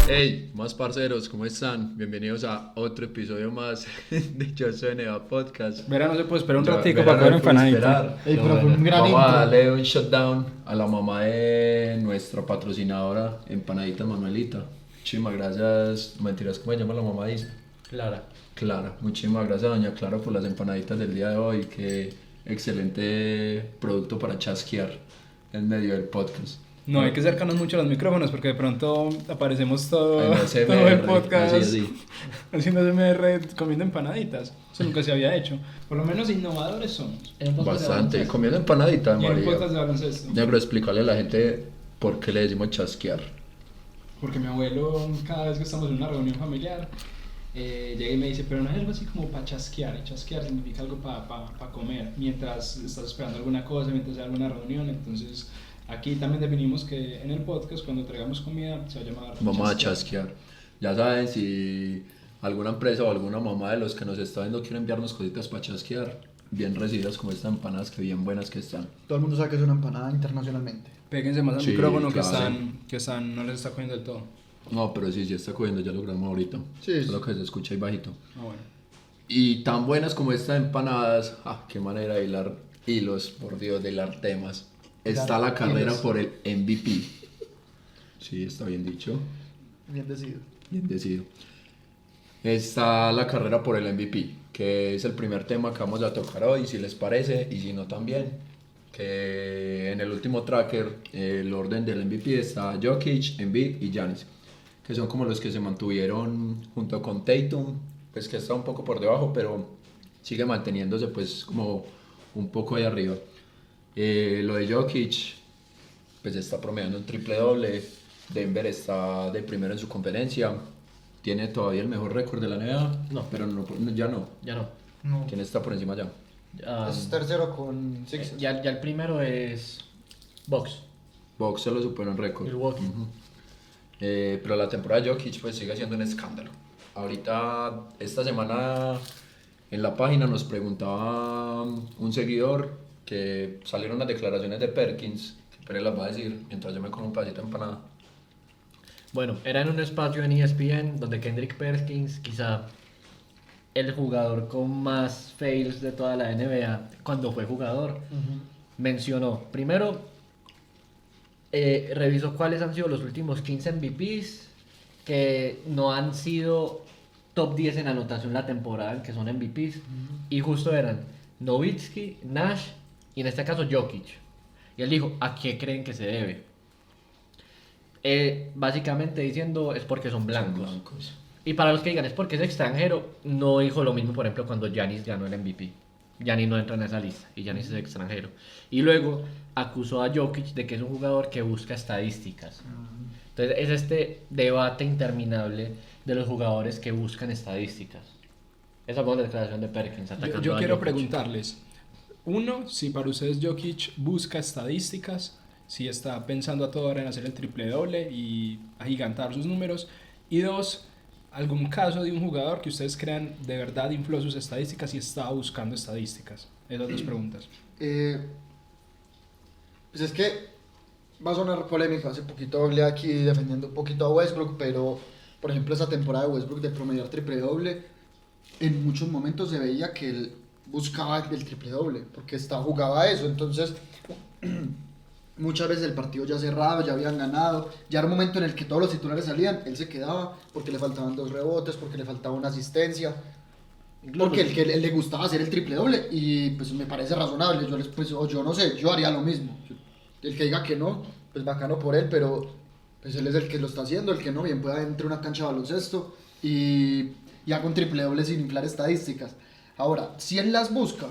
Hey, más parceros, ¿cómo están? Bienvenidos a otro episodio más de Yo Soy Neva Podcast. Verá, no se puede esperar un Ya, ratico verán, para coger no puedo empanadita. esperar. Ey, No, pero fue un gran vamos a intro. darle un shutdown a la mamá de nuestra patrocinadora, Empanadita Manuelita. Muchísimas gracias. Mentiras, ¿cómo se llama la mamá? Dice Clara. Muchísimas gracias, doña Clara, por las empanaditas del día de hoy. Qué excelente producto para chasquear en medio del podcast. No hay que acercarnos mucho a los micrófonos porque de pronto aparecemos todo En el ASMR, podcast así. haciendo SMR comiendo empanaditas. Eso nunca se había hecho. Por lo menos innovadores somos. Bastante. Comiendo empanadita, Y en un María. podcast de baloncesto. Negro, explícale a la gente por qué le decimos chasquear. Porque mi abuelo, cada vez que estamos en una reunión familiar, llega y me dice, pero no es algo así como para chasquear. Y chasquear significa algo para comer. Mientras estás esperando alguna cosa, mientras hay alguna reunión. Entonces, aquí también definimos que en el podcast, cuando traigamos comida, se va a llamar Vamos a chasquear. Ya saben, si alguna empresa o alguna mamá de los que nos está viendo quiere enviarnos cositas para chasquear, bien recibidas como estas empanadas, que bien buenas que están. Todo el mundo sabe que es una empanada internacionalmente. Péguense más al Sí, micrófono claro. que están, no les está cogiendo del todo. No, pero sí está cogiendo, ya lo grabamos ahorita. Sí, Solo que se escucha ahí bajito. Ah, bueno. Y tan buenas como estas empanadas, qué manera de hilar hilos, por Dios, de hilar temas. Está la carrera hilos. por el MVP. Sí, está bien dicho. Bien decidido. Bien decidido. Está la carrera por el MVP, que es el primer tema que vamos a tocar hoy, si les parece, y si no también. Que en el último tracker, el orden del MVP está Jokic, Embiid y Giannis, que son como los que se mantuvieron junto con Tatum, pues que está un poco por debajo, pero sigue manteniéndose pues como un poco ahí arriba. Lo de Jokic, pues está promediando un triple doble. Denver está de primero en su conferencia. Tiene todavía el mejor récord de la NBA. No. Pero ya no. Ya no. No. ¿Quién está por encima ya? Ah, Es tercero con Sixers. ya el primero es Box. Box se lo superó en récord. Milwaukee. Ujú. Pero la temporada de Jokic pues sigue siendo un escándalo. Ahorita, esta semana en la página nos preguntaba un seguidor que salieron las declaraciones de Perkins, que Pérez las va a decir mientras yo me como un pedacito de empanada. Bueno, era en un espacio en ESPN donde Kendrick Perkins, quizá el jugador con más fails de toda la NBA cuando fue jugador, mencionó, primero, revisó cuáles han sido los últimos 15 MVPs que no han sido top 10 en anotación la temporada en que son MVPs, y justo eran Nowitzki, Nash y en este caso Jokic. Y él dijo, ¿a qué creen que se debe? Básicamente diciendo es porque son blancos. Y para los que digan es porque es extranjero, no dijo lo mismo, por ejemplo, cuando Giannis ganó el MVP. Giannis no entra en esa lista y Giannis es extranjero. Y luego acusó a Jokic de que es un jugador que busca estadísticas. Entonces es este debate interminable de los jugadores que buscan estadísticas. Esa fue la declaración de Perkins atacando Yo a quiero Jokic. preguntarles, uno, si para ustedes Jokic busca estadísticas, si está pensando a toda hora en hacer el triple doble y agigantar sus números, y dos, algún caso de un jugador que ustedes crean de verdad infló sus estadísticas y estaba buscando estadísticas. Esas dos preguntas. Pues es que va a sonar polémico. Hace poquito hablé aquí defendiendo un poquito a Westbrook, pero por ejemplo esa temporada de Westbrook de promediar triple doble, en muchos momentos se veía que él buscaba el triple doble, porque jugaba a eso. Entonces muchas veces el partido ya cerrado, ya habían ganado, ya era un momento en el que todos los titulares salían, él se quedaba porque le faltaban 2 rebotes, porque le faltaba una asistencia, porque él le gustaba hacer el triple doble, y pues me parece razonable. Yo no sé, yo haría lo mismo. El que diga que no, pues bacano por él, pero pues él es el que lo está haciendo. El que no, bien pueda entrar a una cancha de baloncesto y haga un triple doble sin inflar estadísticas. Ahora, si él las busca,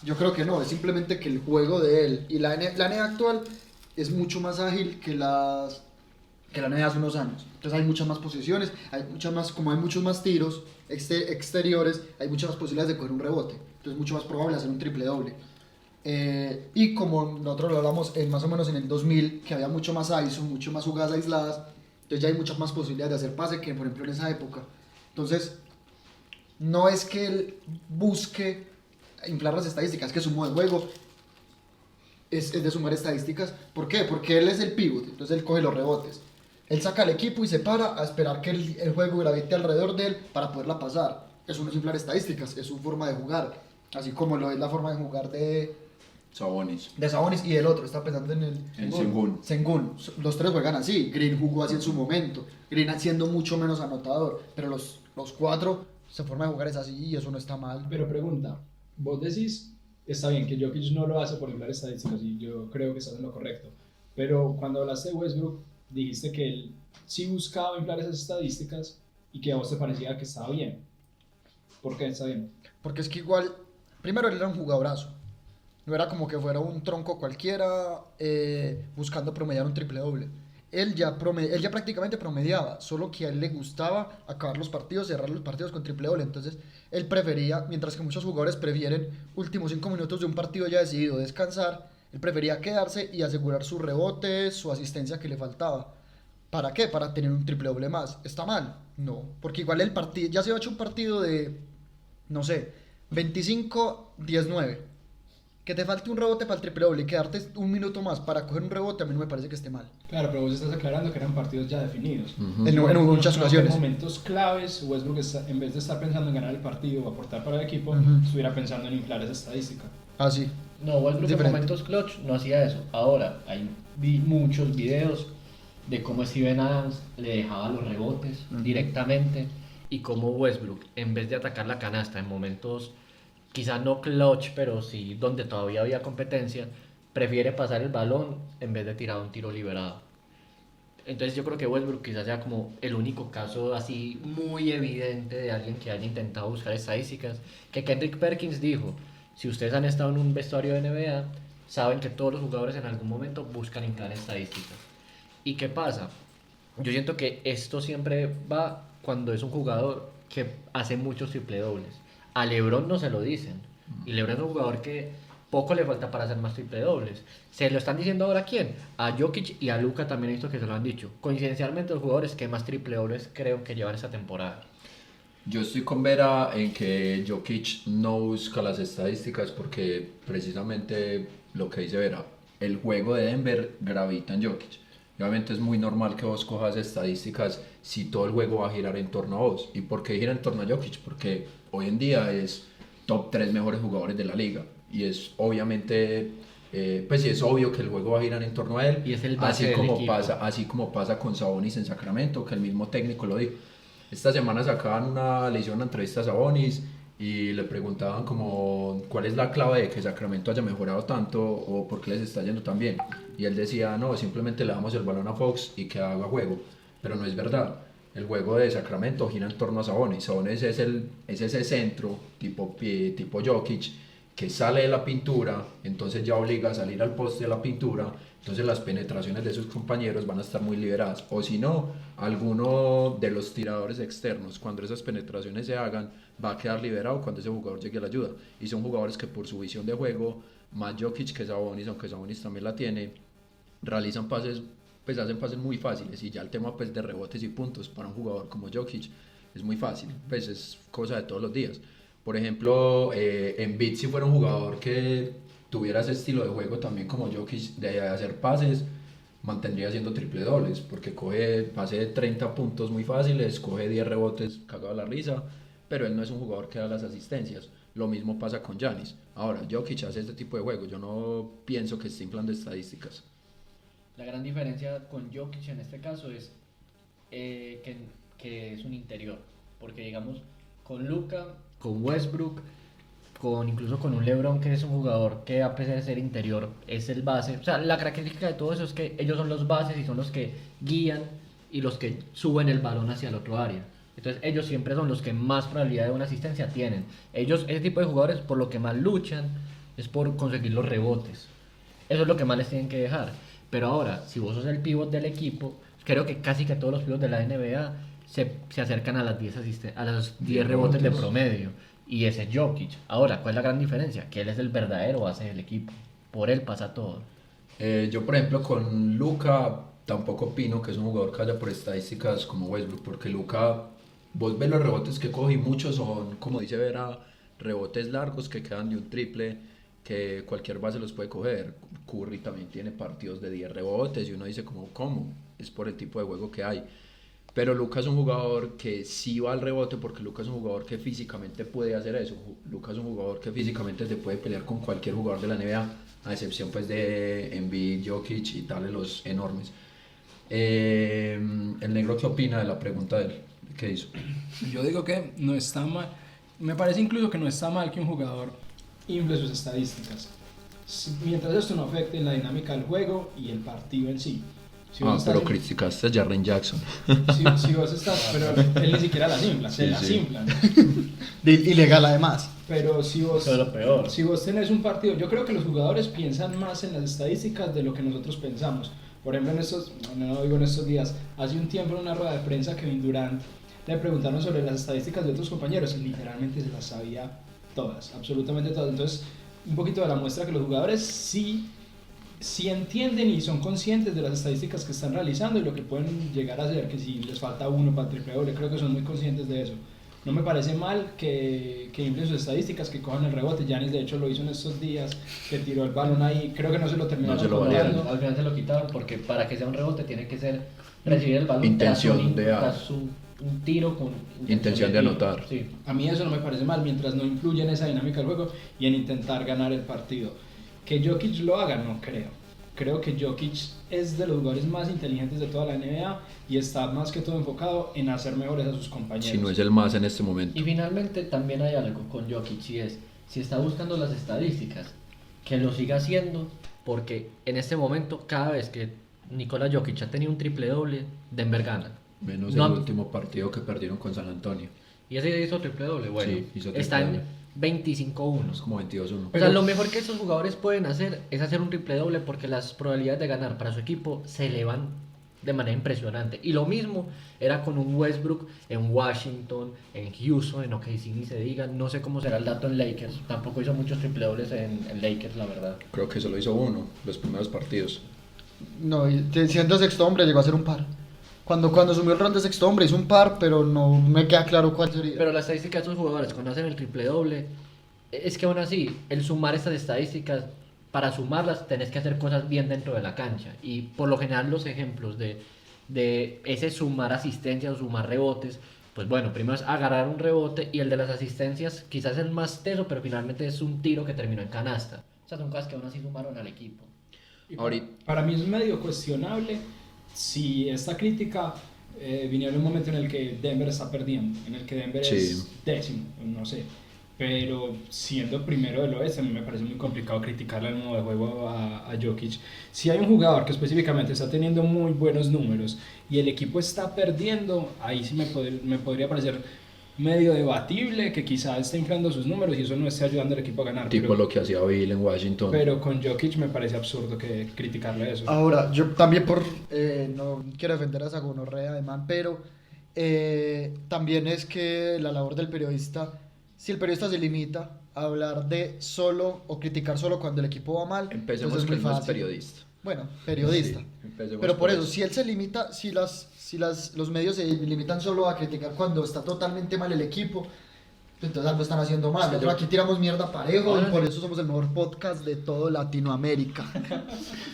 yo creo que no, es simplemente que el juego de él y la NBA actual es mucho más ágil que la NBA hace unos años. Entonces hay muchas más posiciones, como hay muchos más tiros exteriores, hay muchas más posibilidades de coger un rebote. Entonces es mucho más probable hacer un triple doble. Y como nosotros lo hablamos más o menos en el 2000, que había mucho más ISO, mucho más jugadas aisladas, entonces ya hay muchas más posibilidades de hacer pase que por ejemplo en esa época. Entonces no es que él busque inflar las estadísticas, es que su modo de juego es de sumar estadísticas. ¿Por qué? Porque él es el pivot, entonces él coge los rebotes. Él saca al equipo y se para a esperar que el juego gravite alrededor de él para poderla pasar. Eso no es inflar estadísticas, es su forma de jugar. Así como lo es la forma de jugar Sabonis. de Sabonis y el otro, está pensando en el En Sengun. Sengun. Los tres juegan así. Green jugó así en su momento. Green siendo mucho menos anotador. Pero los cuatro, su forma de jugar es así y eso no está mal. Pero pregunta, vos decís, está bien que Jokic no lo hace por inflar estadísticas y yo creo que estás en lo correcto, pero cuando hablaste de Westbrook dijiste que él sí buscaba inflar esas estadísticas y que a vos te parecía que estaba bien. ¿Por qué está bien? Porque es que igual, primero él era un jugadorazo. No era como que fuera un tronco cualquiera buscando promediar un triple doble. Él ya prácticamente promediaba, solo que a él le gustaba acabar los partidos, cerrar los partidos con triple doble. Entonces él prefería, mientras que muchos jugadores prefieren últimos 5 minutos de un partido ya decidido descansar, él prefería quedarse y asegurar sus rebotes, su asistencia que le faltaba. ¿Para qué? Para tener un triple doble más. ¿Está mal? No, porque igual el partido, ya se ha hecho un partido de, no sé, 25-19. Que te falte un rebote para el triple doble y quedarte un minuto más para coger un rebote, a mí no me parece que esté mal. Claro, pero vos estás aclarando que eran partidos ya definidos. En muchas ocasiones. En momentos claves, Westbrook en vez de estar pensando en ganar el partido o aportar para el equipo, estuviera pensando en inflar esa estadística. Ah, sí. No, Westbrook en Diferente. momentos clutch no hacía eso. Ahora, vi muchos videos de cómo Steven Adams le dejaba los rebotes directamente y cómo Westbrook, en vez de atacar la canasta en momentos quizá no clutch, pero sí donde todavía había competencia, prefiere pasar el balón en vez de tirar un tiro liberado. Entonces yo creo que Westbrook quizás sea como el único caso así muy evidente de alguien que haya intentado buscar estadísticas, que Kendrick Perkins dijo, si ustedes han estado en un vestuario de NBA, saben que todos los jugadores en algún momento buscan inflar estadísticas. ¿Y qué pasa? Yo siento que esto siempre va cuando es un jugador que hace muchos triple dobles. A LeBron no se lo dicen. Y LeBron es un jugador que poco le falta para hacer más triple dobles. ¿Se lo están diciendo ahora a quién? A Jokic y a Luka también he visto que se lo han dicho. Coincidencialmente los jugadores que más triple dobles creo que llevan esta temporada. Yo estoy con Vera en que Jokic no busca las estadísticas porque precisamente lo que dice Vera, el juego de Denver gravita en Jokic. Y obviamente es muy normal que vos cojas estadísticas si todo el juego va a girar en torno a vos. ¿Y por qué gira en torno a Jokic? Porque hoy en día es top 3 mejores jugadores de la liga. Y es obviamente, pues sí es obvio que el juego va a girar en torno a él. Y es el base del equipo. Así como pasa con Sabonis en Sacramento, que el mismo técnico lo dijo. Esta semana le hicieron una entrevista a Sabonis y le preguntaban como cuál es la clave de que Sacramento haya mejorado tanto o por qué les está yendo tan bien. Y él decía, no, simplemente le damos el balón a Fox y que haga juego. Pero no es verdad. El juego de Sacramento gira en torno a Sabonis. Sabonis es ese centro tipo Jokic que sale de la pintura, entonces ya obliga a salir al poste de la pintura, entonces las penetraciones de sus compañeros van a estar muy liberadas. O si no, alguno de los tiradores externos, cuando esas penetraciones se hagan, va a quedar liberado cuando ese jugador llegue a la ayuda. Y son jugadores que por su visión de juego, más Jokic que Sabonis, aunque Sabonis también la tiene, realizan pases, pues hacen pases muy fáciles. Y ya el tema pues de rebotes y puntos para un jugador como Jokic es muy fácil, pues es cosa de todos los días. Por ejemplo, Embiid, si fuera un jugador que tuviera ese estilo de juego también como Jokic de hacer pases, mantendría haciendo triple dobles, porque coge pase de 30 puntos muy fáciles, coge 10 rebotes, cagado la risa, pero él no es un jugador que da las asistencias. Lo mismo pasa con Giannis. Ahora, Jokic hace este tipo de juego, yo no pienso que esté inflando estadísticas. La gran diferencia con Jokic en este caso es que es un interior, porque digamos con Luka, con Westbrook, incluso con un LeBron que es un jugador que a pesar de ser interior es el base. O sea, la característica de todo eso es que ellos son los bases y son los que guían y los que suben el balón hacia el otro área. Entonces ellos siempre son los que más probabilidad de una asistencia tienen. Ese tipo de jugadores por lo que más luchan es por conseguir los rebotes. Eso es lo que más les tienen que dejar. Pero ahora, si vos sos el pivot del equipo, creo que casi que todos los pivots de la NBA se acercan a las 10 rebotes de promedio. Y ese es Jokic. Ahora, ¿cuál es la gran diferencia? Que él es el verdadero base del equipo. Por él pasa todo. Yo, por ejemplo, con Luka tampoco opino que es un jugador que vaya por estadísticas como Westbrook, porque Luka, vos ves los rebotes que coge y muchos son, como dice Vera, rebotes largos que quedan de un triple que cualquier base los puede coger. Curry también tiene partidos de 10 rebotes y uno dice como, ¿cómo? Es por el tipo de juego que hay. Pero Luka es un jugador que sí va al rebote porque Luka es un jugador que físicamente puede hacer eso. Luka es un jugador que físicamente se puede pelear con cualquier jugador de la NBA, a excepción pues de Embiid, Jokic y tales los enormes. El negro, ¿qué opina de la pregunta de él? ¿Qué hizo? Yo digo que no está mal. Me parece incluso que no está mal que un jugador infle sus estadísticas. Mientras esto no afecte la dinámica del juego y el partido en sí. Si vos estás pero criticaste a Jaren Jackson. si vos estás, pero él ni siquiera las infla, se las inflan. Ilegal además. Pero si vos, Eso es lo peor. si vos tenés un partido, yo creo que los jugadores piensan más en las estadísticas de lo que nosotros pensamos. Por ejemplo, en estos días, hace un tiempo en una rueda de prensa, Kevin Durant le preguntaron sobre las estadísticas de otros compañeros y literalmente se las sabía todas, absolutamente todas. Entonces, un poquito de la muestra que los jugadores sí entienden y son conscientes de las estadísticas que están realizando y lo que pueden llegar a hacer, que si les falta uno para el triple doble, creo que son muy conscientes de eso. No me parece mal que inflen sus estadísticas, que cojan el rebote. Giannis de hecho lo hizo en estos días, que tiró el balón ahí, creo que no se lo terminaron No se lo cobrando. Al final se lo quitaron porque para que sea un rebote tiene que ser recibir el balón Intención tras un tiro con Intención de anotar. Sí. A mí eso no me parece mal, mientras no influya en esa dinámica del juego y en intentar ganar el partido. Que Jokic lo haga, no creo. Creo que Jokic es de los jugadores más inteligentes de toda la NBA y está más que todo enfocado en hacer mejores a sus compañeros. Si no es el más en este momento. Y finalmente también hay algo con Jokic y es, si está buscando las estadísticas, que lo siga haciendo, porque en este momento cada vez que Nikola Jokic ha tenido un triple doble, Denver gana. Menos No el ha- último partido que perdieron con San Antonio. Y ese hizo triple doble, bueno, Sí, hizo triple está en doble. 25-1. Es como 22-1. O sea, lo mejor que estos jugadores pueden hacer es hacer un triple doble porque las probabilidades de ganar para su equipo se elevan de manera impresionante. Y lo mismo era con un Westbrook en Washington, en Houston, en OKC ni se diga. No sé cómo será el dato en Lakers. Tampoco hizo muchos triple dobles en Lakers, la verdad. Creo que solo hizo uno, los primeros partidos. No, y siendo sexto hombre llegó a ser un par. Cuando asumió el rol de sexto hombre hizo un par, pero no me queda claro cuál sería. Pero la estadística de estos jugadores cuando hacen el triple doble es que aún así, el sumar estas estadísticas, para sumarlas tenés que hacer cosas bien dentro de la cancha. Y por lo general los ejemplos de ese sumar asistencias o sumar rebotes, pues bueno, primero es agarrar un rebote y el de las asistencias quizás el más teso, pero finalmente es un tiro que terminó en canasta. O sea, son cosas que aún así sumaron al equipo. Y Ahorita- para mí es medio cuestionable si esta crítica viniera en un momento en el que Denver está perdiendo, en el que Denver Sí. es décimo, no sé. Pero siendo primero del oeste, a mí me parece muy complicado criticarle al modo de juego a Jokic. Si hay un jugador que específicamente está teniendo muy buenos números y el equipo está perdiendo, ahí sí me podría parecer medio debatible que quizá esté inflando sus números y eso no esté ayudando al equipo a ganar. Tipo lo que hacía Bill en Washington. Pero con Jokic me parece absurdo que criticarle eso. Ahora, yo también no quiero defender a esa gonorrea de man, pero también es que la labor del periodista, si el periodista se limita a hablar de solo o criticar solo cuando el equipo va mal, Empecemos entonces que es él muy no es fácil. periodista. Bueno, periodista. Sí, empecemos Pero por eso, eso. si él se limita, los medios se limitan solo a criticar cuando está totalmente mal el equipo, entonces algo están haciendo mal. Nosotros aquí tiramos mierda parejo y por eso somos el mejor podcast de todo Latinoamérica.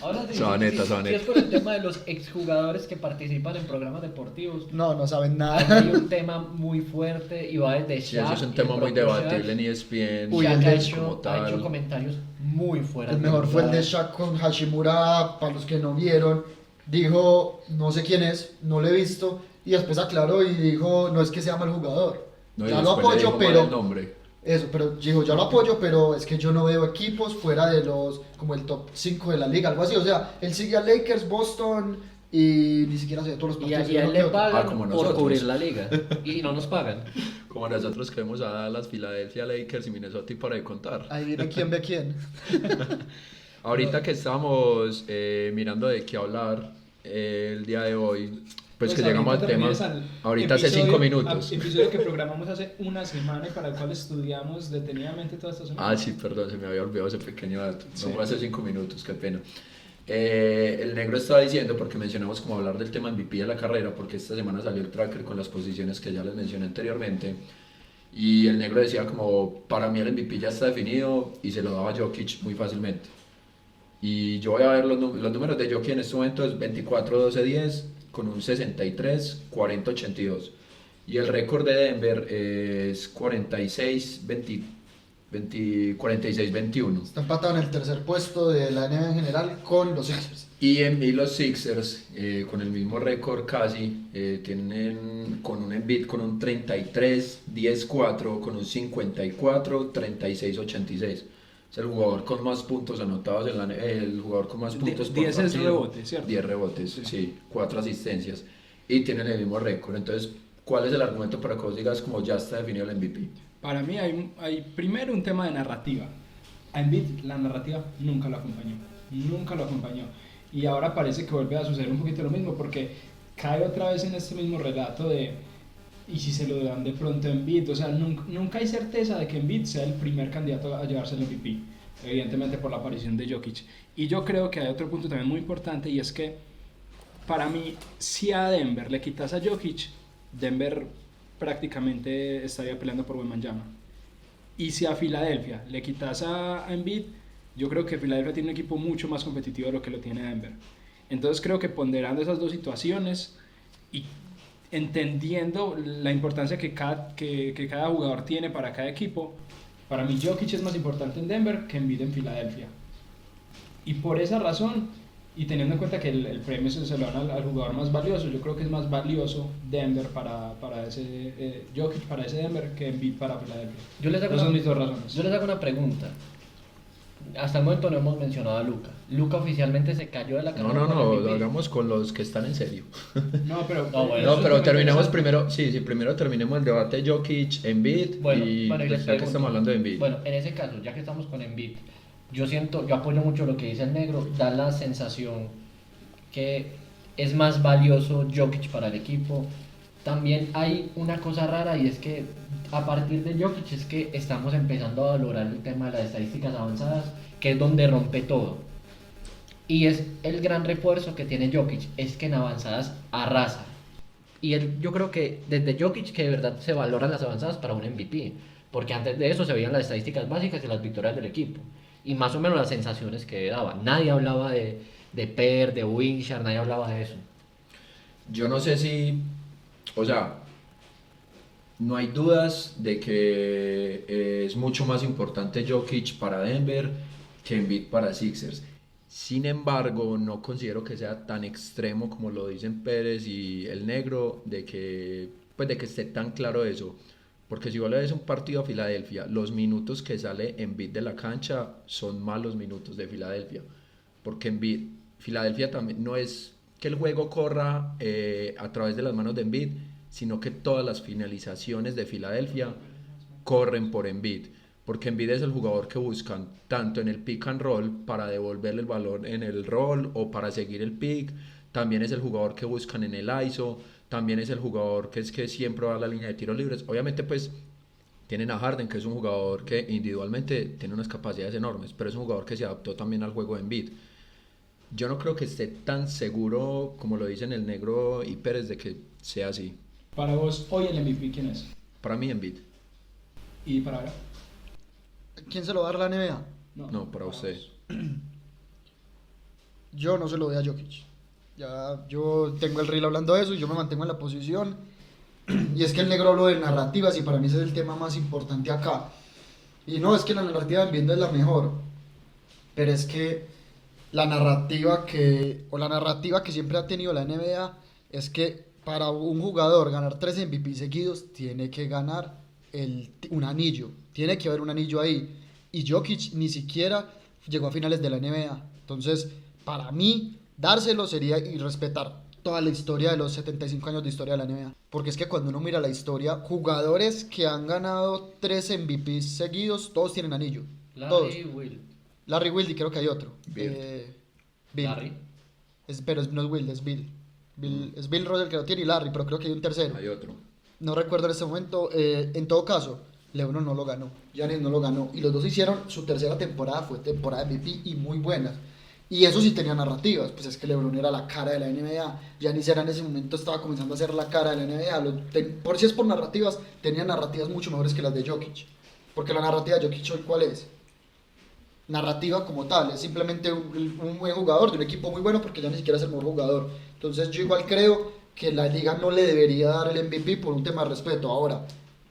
Ahora sí, Sabaneta, si Sabaneta. es por el tema de los exjugadores que participan en programas deportivos, No saben hay nada. un tema muy fuerte y va desde Sí, Shaq. eso es un y tema el muy propio debatible Shaq. en ESPN. Uy, Shaq el ha de- hecho, como ha tal. hecho comentarios muy fuera El de mejor fue el de lugar. Shaq con Hashimura, para los que no vieron. Dijo, no sé quién es, no lo he visto. Y después aclaró y dijo, no es que sea mal jugador. No, y Ya lo después le apoyo, dijo mal pero... el nombre. Eso, pero dijo, ya lo apoyo, pero es que yo no veo equipos fuera de los, como el top 5 de la liga, algo así. O sea, él sigue a Lakers, Boston y ni siquiera se ve todos los Y a, partidos. y a él uno le que otro. pagan como por nosotros. cubrir la liga. Y no nos pagan. Como nosotros que vemos a Dallas, Filadelfia, Lakers y Minnesota y para de contar. Ahí viene quién ve quién. Ahorita que estamos mirando de qué hablar el día de hoy, pues que llegamos al tema. Ahorita hace 5 minutos. Episodio que programamos hace una semana y para el cual estudiamos detenidamente toda esta semana. Ah, sí, perdón, se me había olvidado ese pequeño dato. Sí. No fue hace 5 minutos, qué pena. El negro estaba diciendo, porque mencionamos como hablar del tema MVP de la carrera, porque esta semana salió el tracker con las posiciones que ya les mencioné anteriormente. Y el negro decía como, para mí el MVP ya está definido y se lo daba a Jokic muy fácilmente. Y yo voy a ver los números de Jokic en este momento es 24-12-10 con un 63-40-82. Y el récord de Denver es 46-21. Está empatado en el tercer puesto de la NBA en general con los Sixers. Y los Sixers, con el mismo récord casi, tienen con un Embiid con un 33-10-4, con un 54-36-86. Es el jugador con más puntos anotados el jugador con más puntos por 10 partido. rebotes, ¿cierto? 10 rebotes, sí, 4 asistencias. Y tienen el mismo récord. Entonces, ¿cuál es el argumento para que vos digas como ya está definido el MVP? Para mí hay primero un tema de narrativa. A Embiid la narrativa nunca lo acompañó. Nunca lo acompañó. Y ahora parece que vuelve a suceder un poquito lo mismo porque cae otra vez en este mismo relato de y si se lo dan de pronto a Embiid, o sea, nunca hay certeza de que Embiid sea el primer candidato a llevarse el MVP, evidentemente por la aparición de Jokic. Y yo creo que hay otro punto también muy importante y es que para mí, si a Denver le quitas a Jokic, Denver prácticamente estaría peleando por Wembanyama. Y si a Filadelfia le quitas a Embiid, yo creo que Filadelfia tiene un equipo mucho más competitivo de lo que lo tiene Denver. Entonces creo que ponderando esas dos situaciones y entendiendo la importancia que cada jugador tiene para cada equipo, para mí Jokic es más importante en Denver que Embiid en Filadelfia. Y por esa razón, y teniendo en cuenta que el premio se lo dan al jugador más valioso, yo creo que es más valioso Denver para ese Jokic para ese Denver que Embiid para Filadelfia. Esas son mis dos razones. Yo les hago una pregunta. Hasta el momento no hemos mencionado a Luka. Luka oficialmente se cayó de la carrera. No, lo hagamos con los que están en serio. No, pero, No, bueno, No, pero terminemos primero, primero terminemos el debate Jokic, Embiid y les ya que pregunto. estamos hablando de Embiid. Bueno, en ese caso, ya que estamos con Embiid, yo apoyo mucho lo que dice el negro, da la sensación que es más valioso Jokic para el equipo. También hay una cosa rara y es que a partir de Jokic es que estamos empezando a valorar el tema de las estadísticas avanzadas, que es donde rompe todo. Y es el gran refuerzo que tiene Jokic, es que en avanzadas arrasa. Y yo creo que desde Jokic que de verdad se valoran las avanzadas para un MVP, porque antes de eso se veían las estadísticas básicas y las victorias del equipo. Y más o menos las sensaciones que daba. Nadie hablaba de Per, de Wingshard, nadie hablaba de eso. Yo no sé si, o sea, no hay dudas de que es mucho más importante Jokic para Denver que Embiid para Sixers. Sin embargo, no considero que sea tan extremo como lo dicen Pérez y el negro, de que esté tan claro eso. Porque si vos le ves un partido a Filadelfia, los minutos que sale Embiid de la cancha son malos minutos de Filadelfia. Porque Filadelfia también no es que el juego corra a través de las manos de Embiid, sino que todas las finalizaciones de Filadelfia corren por Embiid. Porque Embiid es el jugador que buscan tanto en el pick and roll para devolverle el balón en el roll o para seguir el pick. También es el jugador que buscan en el ISO. También es el jugador que siempre va a la línea de tiros libres. Obviamente pues tienen a Harden, que es un jugador que individualmente tiene unas capacidades enormes, pero es un jugador que se adaptó también al juego de Embiid. Yo no creo que esté tan seguro como lo dicen el negro y Pérez de que sea así. Para vos, hoy el MVP, ¿quién es? Para mí Embiid. ¿Y para ahora? ¿Quién se lo va a dar la NBA? No, para usted. Yo no se lo doy a Jokic. Ya yo tengo el reel hablando de eso y yo me mantengo en la posición. Y es que el negro habló de narrativas y para mí ese es el tema más importante acá. Y no es que la narrativa de Embiid no es la mejor, pero es que la narrativa que siempre ha tenido la NBA es que para un jugador ganar 3 MVP seguidos tiene que ganar un anillo. Tiene que haber un anillo ahí. Y Jokic ni siquiera llegó a finales de la NBA. Entonces, para mí, dárselo sería irrespetar toda la historia de los 75 años de historia de la NBA. Porque es que cuando uno mira la historia, jugadores que han ganado 3 MVPs seguidos, todos tienen anillo. Todos. Larry Wilde, creo que hay otro. Bill. Larry. Pero no es Wilde, es Bill. Es Bill Russell que lo tiene y Larry, pero creo que hay un tercero. Hay otro. No recuerdo en este momento. En todo caso, LeBron no lo ganó, Giannis no lo ganó. Y los dos hicieron, su tercera temporada fue temporada de MVP y muy buena. Y eso sí tenía narrativas, pues es que LeBron era la cara de la NBA, Giannis era en ese momento estaba comenzando a ser la cara de la NBA, por si es por narrativas, tenía narrativas mucho mejores que las de Jokic, porque la narrativa de Jokic hoy ¿cuál es? Narrativa como tal, es simplemente un buen jugador de un equipo muy bueno porque ya ni siquiera es el mejor jugador. Entonces yo igual creo que la liga no le debería dar el MVP por un tema de respeto. Ahora,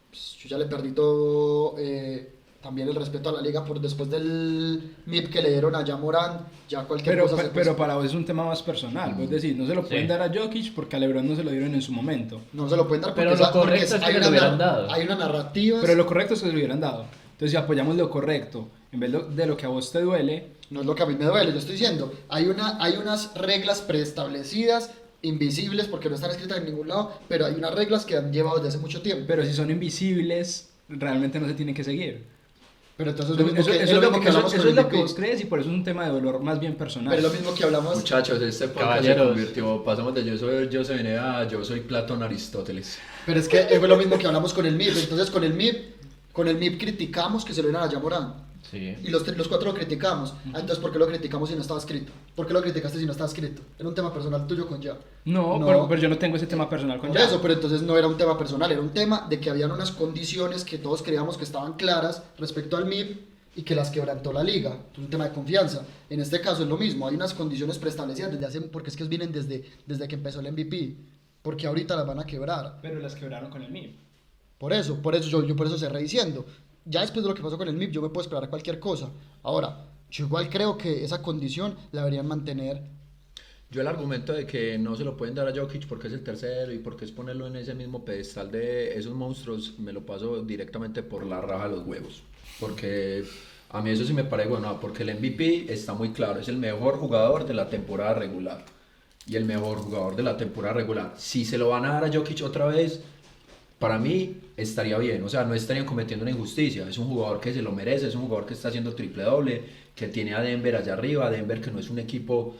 pues, yo ya le perdí todo, también el respeto a la liga por después del MIP que le dieron a Ja Morant, ya cualquier cosa se pero para vos es un tema más personal, vos decís, no se lo pueden Sí. dar a Jokic porque a LeBron no se lo dieron en su momento. no se lo pueden dar porque, Pero lo correcto es que hay se lo hubieran dado. hay una narrativa. Pero lo correcto es que se lo hubieran dado. Entonces si apoyamos lo correcto, en vez de lo que a vos te duele, No es lo que a mí me duele, yo estoy diciendo, hay unas reglas preestablecidas, invisibles porque no están escritas en ningún lado, pero hay unas reglas que han llevado desde hace mucho tiempo. pero si son invisibles, realmente no se tienen que seguir. Pero entonces es lo mismo Eso, que, eso es es lo lo mismo que, que hablamos eso con es el lo que MVP. vos crees y por eso es un tema de dolor más bien personal. Pero es lo mismo que hablamos. Muchachos, este podcast se Caballeros. convirtió, pasamos de yo soy Joseph NBA a yo soy Platón Aristóteles. Pero es que fue lo mismo que hablamos con el MIP. Entonces con el MIP criticamos que se lo dieran a Ja Morant. Sí. Y los cuatro lo criticamos. Ah, entonces ¿por qué lo criticamos si no estaba escrito? ¿Por qué lo criticaste si no estaba escrito? Era un tema personal tuyo con Ja. No, No. pero yo no tengo ese tema personal con Por Ja. eso, pero entonces no era un tema personal, era un tema de que habían unas condiciones que todos creíamos que estaban claras respecto al MIP y que las quebrantó la liga. Es un tema de confianza. En este caso es lo mismo, hay unas condiciones preestablecidas desde hace, porque es que vienen desde que empezó el MVP, porque ahorita las van a quebrar. Pero las quebraron con el MIP. Por eso yo por eso cerré diciendo, ya después de lo que pasó con el MIP yo me puedo esperar cualquier cosa. Ahora, yo igual creo que esa condición la deberían mantener. Yo el argumento de que no se lo pueden dar a Jokic porque es el tercero y porque es ponerlo en ese mismo pedestal de esos monstruos, me lo paso directamente por la raja de los huevos. Porque a mí eso sí me parece bueno, porque el MVP está muy claro, es el mejor jugador de la temporada regular. Y el mejor jugador de la temporada regular. Si se lo van a dar a Jokic otra vez, para mí estaría bien, o sea, no estarían cometiendo una injusticia, es un jugador que se lo merece, es un jugador que está haciendo triple doble, que tiene a Denver allá arriba, Denver que no es un equipo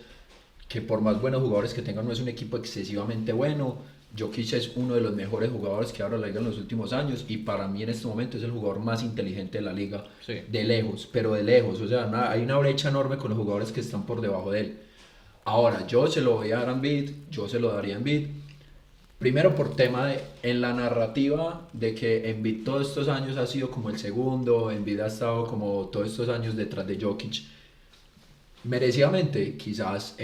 que por más buenos jugadores que tengan no es un equipo excesivamente bueno, Jokic es uno de los mejores jugadores que ahora la liga en los últimos años y para mí en este momento es el jugador más inteligente de la liga, Sí. de lejos, pero de lejos, o sea, hay una brecha enorme con los jugadores que están por debajo de él. Ahora, yo se lo voy a dar a Embiid, yo se lo daría a Embiid. Primero por tema en la narrativa de que Embiid todos estos años ha sido como el segundo, Embiid ha estado como todos estos años detrás de Jokic. Merecidamente, quizás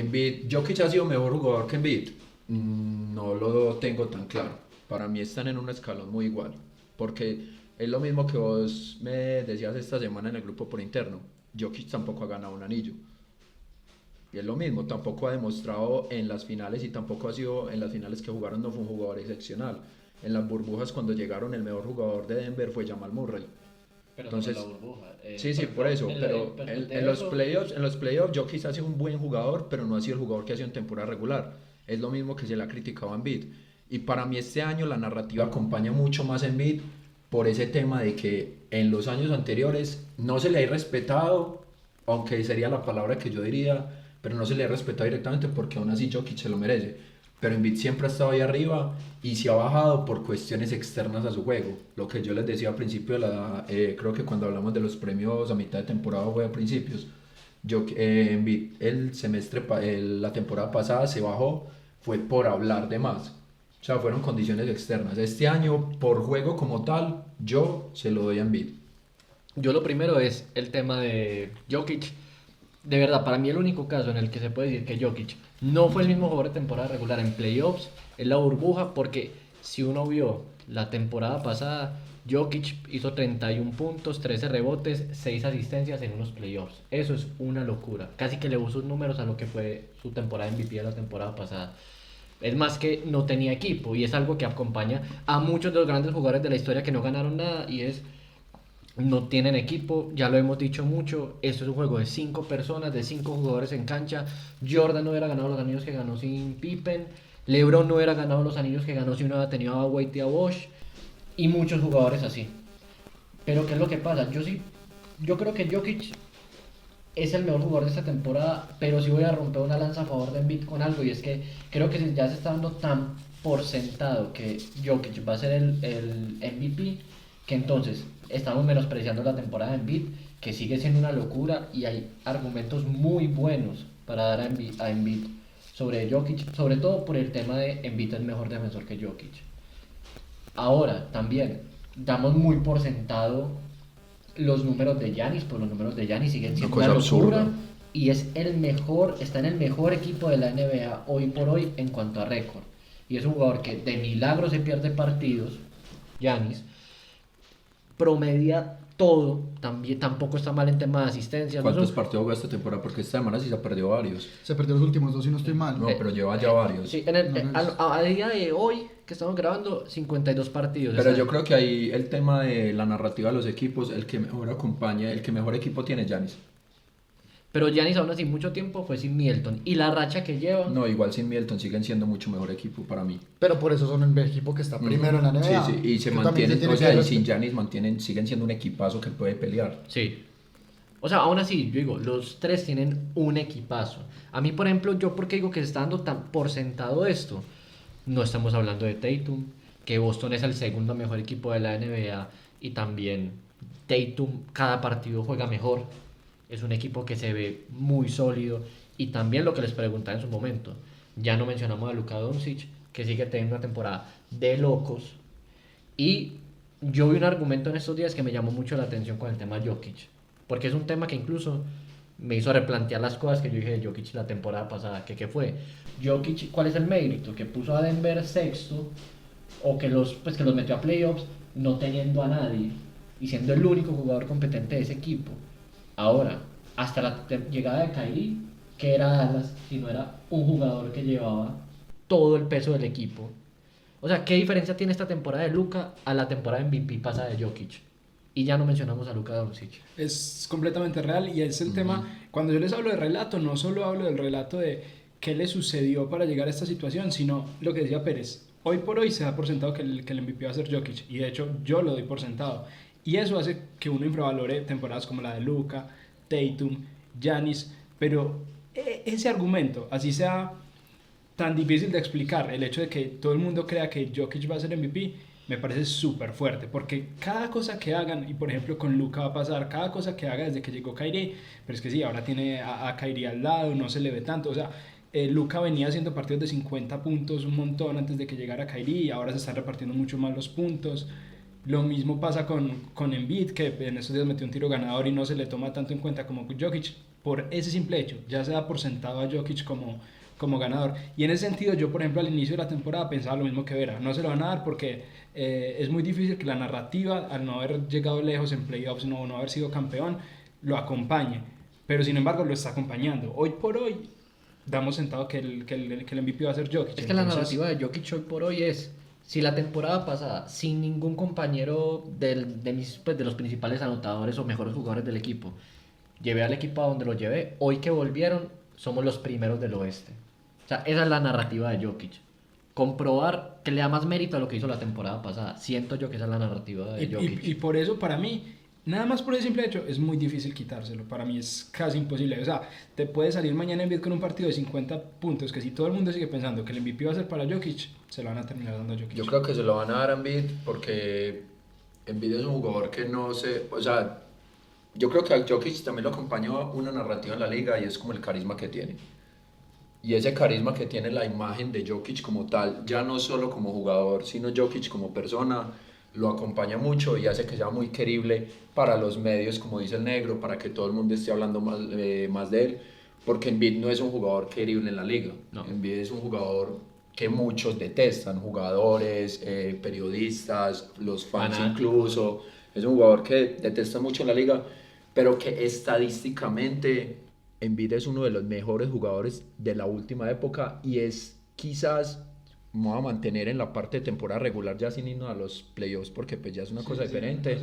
Jokic ha sido mejor jugador que Embiid. No lo tengo tan claro. Para mí están en un escalón muy igual. Porque es lo mismo que vos me decías esta semana en el grupo por interno. Jokic tampoco ha ganado un anillo. Y es lo mismo, tampoco ha demostrado en las finales y tampoco ha sido en las finales que jugaron, no fue un jugador excepcional. En las burbujas cuando llegaron el mejor jugador de Denver fue Jamal Murray. Pero Entonces, no la burbuja. Sí, por eso, pero en los playoffs Jokic ha sido un buen jugador, pero no ha sido el jugador que ha sido en temporada regular. Es lo mismo que se le ha criticado a Embiid. Y para mí este año la narrativa acompaña mucho más a Embiid por ese tema de que en los años anteriores no se le ha respetado, aunque sería la palabra que yo diría, pero no se le ha respetado directamente porque aún así Jokic se lo merece. Pero Embiid siempre ha estado ahí arriba y se ha bajado por cuestiones externas a su juego. Lo que yo les decía al principio, creo que cuando hablamos de los premios a mitad de temporada o a principios, Embiid la temporada pasada se bajó, fue por hablar de más. O sea, fueron condiciones externas. Este año, por juego como tal, yo se lo doy a Embiid. Yo lo primero es el tema de Jokic. De verdad, para mí el único caso en el que se puede decir que Jokic no fue el mismo jugador de temporada regular en playoffs es la burbuja, porque si uno vio la temporada pasada, Jokic hizo 31 puntos, 13 rebotes, 6 asistencias en unos playoffs. Eso es una locura. Casi que le sus números a lo que fue su temporada MVP de la temporada pasada. Es más que no tenía equipo y es algo que acompaña a muchos de los grandes jugadores de la historia que no ganaron nada y es... No tienen equipo, ya lo hemos dicho mucho. Esto es un juego de 5 personas, de 5 jugadores en cancha. Jordan no hubiera ganado los anillos que ganó sin Pippen. LeBron no hubiera ganado los anillos que ganó si no hubiera tenido a Wade y a Bosh. Y muchos jugadores así. Pero ¿qué es lo que pasa? Yo creo que Jokic es el mejor jugador de esta temporada, pero sí voy a romper una lanza a favor de Embiid con algo. Y es que creo que ya se está dando tan por sentado que Jokic va a ser el MVP, que entonces estamos menospreciando la temporada de Embiid, que sigue siendo una locura y hay argumentos muy buenos para dar a Embiid sobre Jokic, sobre todo por el tema de Embiid es mejor defensor que Jokic. Ahora, también, damos muy por sentado los números de Giannis, pues los números de Giannis siguen siendo una locura. Y es está en el mejor equipo de la NBA hoy por hoy en cuanto a récord. Y es un jugador que de milagro se pierde partidos, Giannis, promedia todo, tampoco está mal en tema de asistencia. ¿Cuántos partidos jugó esta temporada? Porque esta semana sí se perdió varios. Se perdió los últimos 2 si no estoy mal. No, pero lleva ya varios. Sí, a día de hoy que estamos grabando, 52 partidos. Pero yo creo que ahí el tema de la narrativa de los equipos, el que mejor acompaña, el que mejor equipo tiene es Giannis. Pero Giannis aún así mucho tiempo fue sin Middleton. Y la racha que lleva... No, igual sin Middleton siguen siendo mucho mejor equipo para mí. Pero por eso son el equipo que está primero en la NBA. Sí, y se mantienen, o sea, y sin Giannis siguen siendo un equipazo que puede pelear. Sí. O sea, aún así, yo digo, los tres tienen un equipazo. A mí, por ejemplo, yo porque digo que se está dando tan por sentado esto, no estamos hablando de Tatum, que Boston es el segundo mejor equipo de la NBA y también Tatum cada partido juega mejor. Es un equipo que se ve muy sólido. Y también lo que les preguntaba en su momento. Ya no mencionamos a Luka Doncic, que sigue teniendo una temporada de locos. Y yo vi un argumento en estos días que me llamó mucho la atención con el tema Jokic. Porque es un tema que incluso me hizo replantear las cosas que yo dije de Jokic la temporada pasada. ¿Qué fue? Jokic, ¿cuál es el mérito? Que puso a Denver sexto, o que los metió a playoffs no teniendo a nadie y siendo el único jugador competente de ese equipo. Ahora, hasta la llegada de Kyrie, que era Dallas, si no era un jugador que llevaba todo el peso del equipo. O sea, ¿qué diferencia tiene esta temporada de Luka a la temporada MVP pasada de Jokic? Y ya no mencionamos a Luka Doncic. Es completamente real y es el tema, cuando yo les hablo de relato, no solo hablo del relato de qué le sucedió para llegar a esta situación, sino lo que decía Pérez. Hoy por hoy se da por sentado que el MVP va a ser Jokic, y de hecho yo lo doy por sentado. Y eso hace que uno infravalore temporadas como la de Luka, Tatum, Giannis, pero ese argumento, así sea tan difícil de explicar, el hecho de que todo el mundo crea que Jokic va a ser MVP, me parece súper fuerte, porque cada cosa que hagan, y por ejemplo con Luka va a pasar, cada cosa que haga desde que llegó Kyrie, pero es que sí, ahora tiene a Kyrie al lado, no se le ve tanto, o sea, Luka venía haciendo partidos de 50 puntos un montón antes de que llegara Kyrie, y ahora se están repartiendo mucho más los puntos. Lo mismo pasa con Embiid, que en estos días metió un tiro ganador y no se le toma tanto en cuenta como Jokic, por ese simple hecho, ya se da por sentado a Jokic como ganador. Y en ese sentido, yo por ejemplo al inicio de la temporada pensaba lo mismo que Vera, no se lo van a dar porque es muy difícil que la narrativa, al no haber llegado lejos en playoffs, no haber sido campeón, lo acompañe, pero sin embargo lo está acompañando. Hoy por hoy damos sentado que el MVP va a ser Jokic. Es que la narrativa de Jokic hoy por hoy es: si la temporada pasada, sin ningún compañero de los principales anotadores o mejores jugadores del equipo, llevé al equipo a donde lo llevé, hoy que volvieron, somos los primeros del oeste. O sea, esa es la narrativa de Jokic. Comprobar que le da más mérito a lo que hizo la temporada pasada. Siento yo que esa es la narrativa de Jokic. Y por eso, para mí, nada más por el simple hecho, es muy difícil quitárselo. Para mí es casi imposible. O sea, te puede salir mañana Embiid con un partido de 50 puntos, que si todo el mundo sigue pensando que el MVP va a ser para Jokic, se lo van a terminar dando a Jokic. Yo creo que se lo van a dar a Embiid porque Embiid es un jugador que no se... O sea, yo creo que a Jokic también lo acompañó una narrativa en la liga y es como el carisma que tiene. Y ese carisma que tiene la imagen de Jokic como tal, ya no solo como jugador, sino Jokic como persona, lo acompaña mucho y hace que sea muy querible para los medios, como dice el negro, para que todo el mundo esté hablando más de él, porque Embiid no es un jugador querible en la liga. No. Embiid es un jugador que muchos detestan, jugadores, periodistas, los fans incluso. Es un jugador que detesta mucho en la liga, pero que estadísticamente Embiid es uno de los mejores jugadores de la última época y es quizás, me voy a mantener en la parte de temporada regular ya sin irnos a los playoffs porque pues ya es una cosa diferente.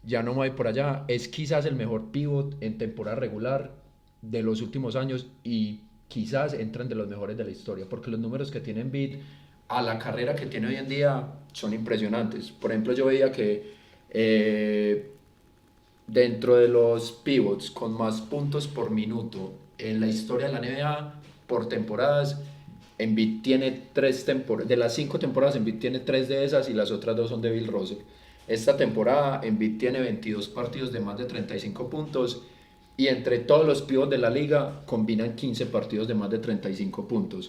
Ya no me voy por allá. Es quizás el mejor pivot en temporada regular de los últimos años y quizás entran de los mejores de la historia porque los números que tiene Embiid a la carrera que tiene hoy en día son impresionantes. Por ejemplo, yo veía que dentro de los pivots con más puntos por minuto en la historia de la NBA por temporadas, Embiid tiene 3 temporadas, de las 5 temporadas Embiid tiene 3 de esas y las otras 2 son de Bill Russell. Esta temporada Embiid tiene 22 partidos de más de 35 puntos y entre todos los pibos de la liga combinan 15 partidos de más de 35 puntos.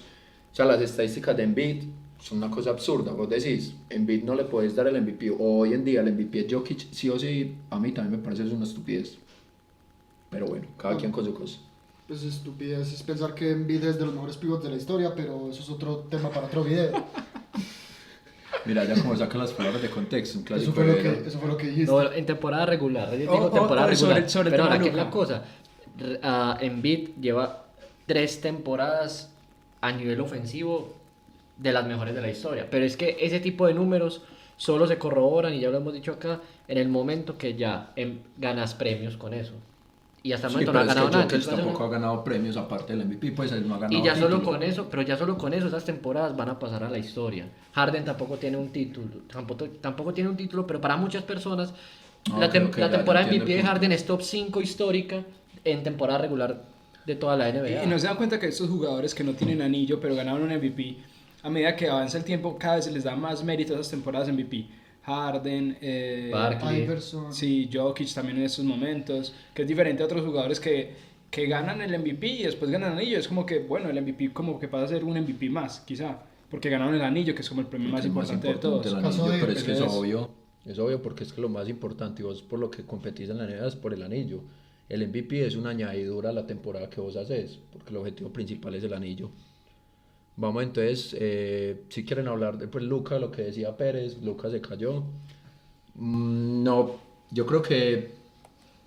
O sea, las estadísticas de Embiid son una cosa absurda. Vos decís, Embiid no le podés dar el MVP, o hoy en día el MVP es Jokic, sí o sí, a mí también me parece eso una estupidez. Pero bueno, cada quien con su cosa. Pues estupidez es pensar que Embiid es de los mejores pivots de la historia, pero eso es otro tema para otro video. Mira, ya como sacan las palabras de contexto, un clásico. Eso fue lo que dijiste. No, en temporada regular. Yo digo temporada regular. sobre el pero tema ahora, ¿qué es Luka? la cosa? Embiid lleva 3 temporadas a nivel ofensivo de las mejores de la historia. Pero es que ese tipo de números solo se corroboran, y ya lo hemos dicho acá, en el momento que ya ganas premios con eso. Y hasta el Sí, momento pero no ha es que ganado nada. Jokic entonces, tampoco ha ganado premios aparte del MVP, pues él no ha ganado y ya solo títulos. con eso, pero ya solo con eso esas temporadas van a pasar a la historia. Harden tampoco tiene un título, tampoco tiene un título, pero para muchas personas No, la creo que ya temporada entiendo MVP el de punto. Harden es top 5 histórica en temporada regular de toda la NBA. Y no se dan cuenta que estos jugadores que no tienen anillo pero ganaron un MVP, a medida que avanza el tiempo, cada vez se les da más mérito a esas temporadas MVP. Harden, Barkley. Iverson. sí, Jokic también en estos momentos, que es diferente a otros jugadores que ganan el MVP y después ganan el anillo. Es como que, bueno, el MVP como que pasa a ser un MVP más, quizá, porque ganaron el anillo, que es como el premio más El importante de todos. el Caso anillo, de- pero es que es es- obvio. Es obvio porque es que lo más importante, y vos por lo que competís en la NBA es por el anillo. El MVP es una añadidura a la temporada que vos haces, porque el objetivo principal es el anillo. Vamos entonces, si quieren hablar de pues, Luka, lo que decía Pérez, Luka se cayó. No, yo creo que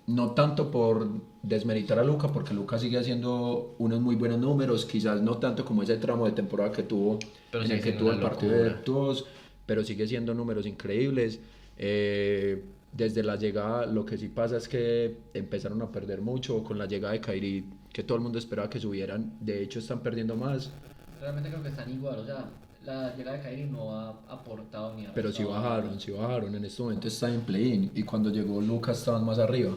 no tanto por desmeritar a Luka, porque Luka sigue haciendo unos muy buenos números, quizás no tanto como ese tramo de temporada que tuvo, Pero en sigue el que siendo tuvo el una partido de locura. todos, pero sigue siendo números increíbles. Desde la llegada, lo que sí pasa es que empezaron a perder mucho con la llegada de Kyrie, que todo el mundo esperaba que subieran. De hecho, están perdiendo más, Realmente creo que están igual, o sea, la llegada de Kyrie no ha aportado ni pero sí restado. bajaron. En este momento están en play-in y cuando llegó Lucas estaban más arriba.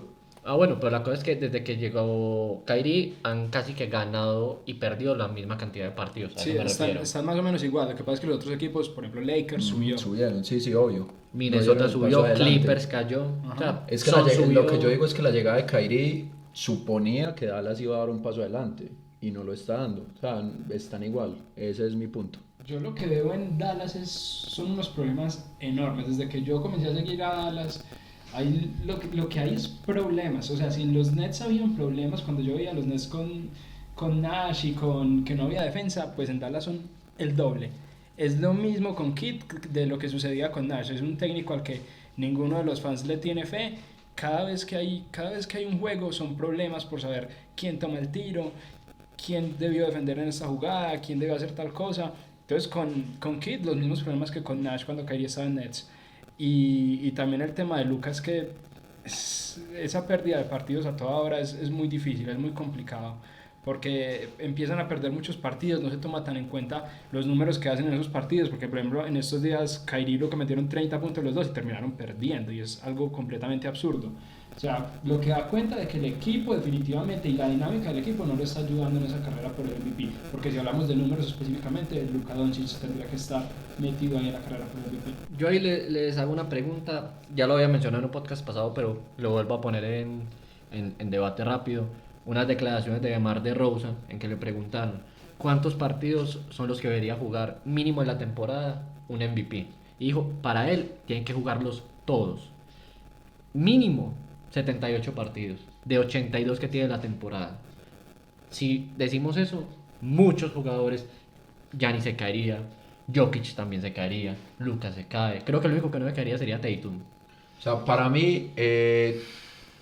Bueno, pero la cosa es que desde que llegó Kyrie han casi que ganado y perdido la misma cantidad de partidos. A Sí, eso me refiero. están más o menos igual. Lo que pasa es que los otros equipos, por ejemplo, Lakers subió. Subieron, sí, obvio. Minnesota No dieron el subió, paso adelante. Clippers cayó. O sea, Es que Suns lo subió. que yo digo es que la llegada de Kyrie suponía que Dallas iba a dar un paso adelante y no lo está dando. O sea, están igual. Ese es mi punto. Yo lo que veo en Dallas son unos problemas enormes. Desde que yo comencé a seguir a Dallas, lo que hay es problemas. O sea, si en los Nets habían problemas, cuando yo veía a los Nets con Nash y con que no había defensa, pues en Dallas son el doble. Es lo mismo con Kidd de lo que sucedía con Nash. Es un técnico al que ninguno de los fans le tiene fe. Cada vez que hay un juego son problemas por saber quién toma el tiro, quién debió defender en esta jugada, quién debió hacer tal cosa. Entonces con Kidd los mismos problemas que con Nash cuando Kyrie estaba en Nets. Y también el tema de Lucas, que esa pérdida de partidos a toda hora es muy difícil, es muy complicado, porque empiezan a perder muchos partidos, no se toma tan en cuenta los números que hacen en esos partidos, porque por ejemplo en estos días Kyrie lo que metieron 30 puntos los dos y terminaron perdiendo, y es algo completamente absurdo. O sea, lo que da cuenta de que el equipo definitivamente y la dinámica del equipo no le está ayudando en esa carrera por el MVP, porque si hablamos de números específicamente, Luka Doncic tendría que estar metido ahí en la carrera por el MVP. Yo ahí les hago una pregunta, ya lo había mencionado en un podcast pasado, pero lo vuelvo a poner en debate rápido. Unas declaraciones de DeMar DeRozan en que le preguntaron cuántos partidos son los que debería jugar mínimo en la temporada un MVP. Y dijo, para él tienen que jugarlos todos. Mínimo 78 partidos de 82 que tiene la temporada. Si decimos eso, muchos jugadores, Giannis se caería, Jokic también se caería, Lucas se cae. Creo que el único que no se caería sería Tatum. O sea, para mí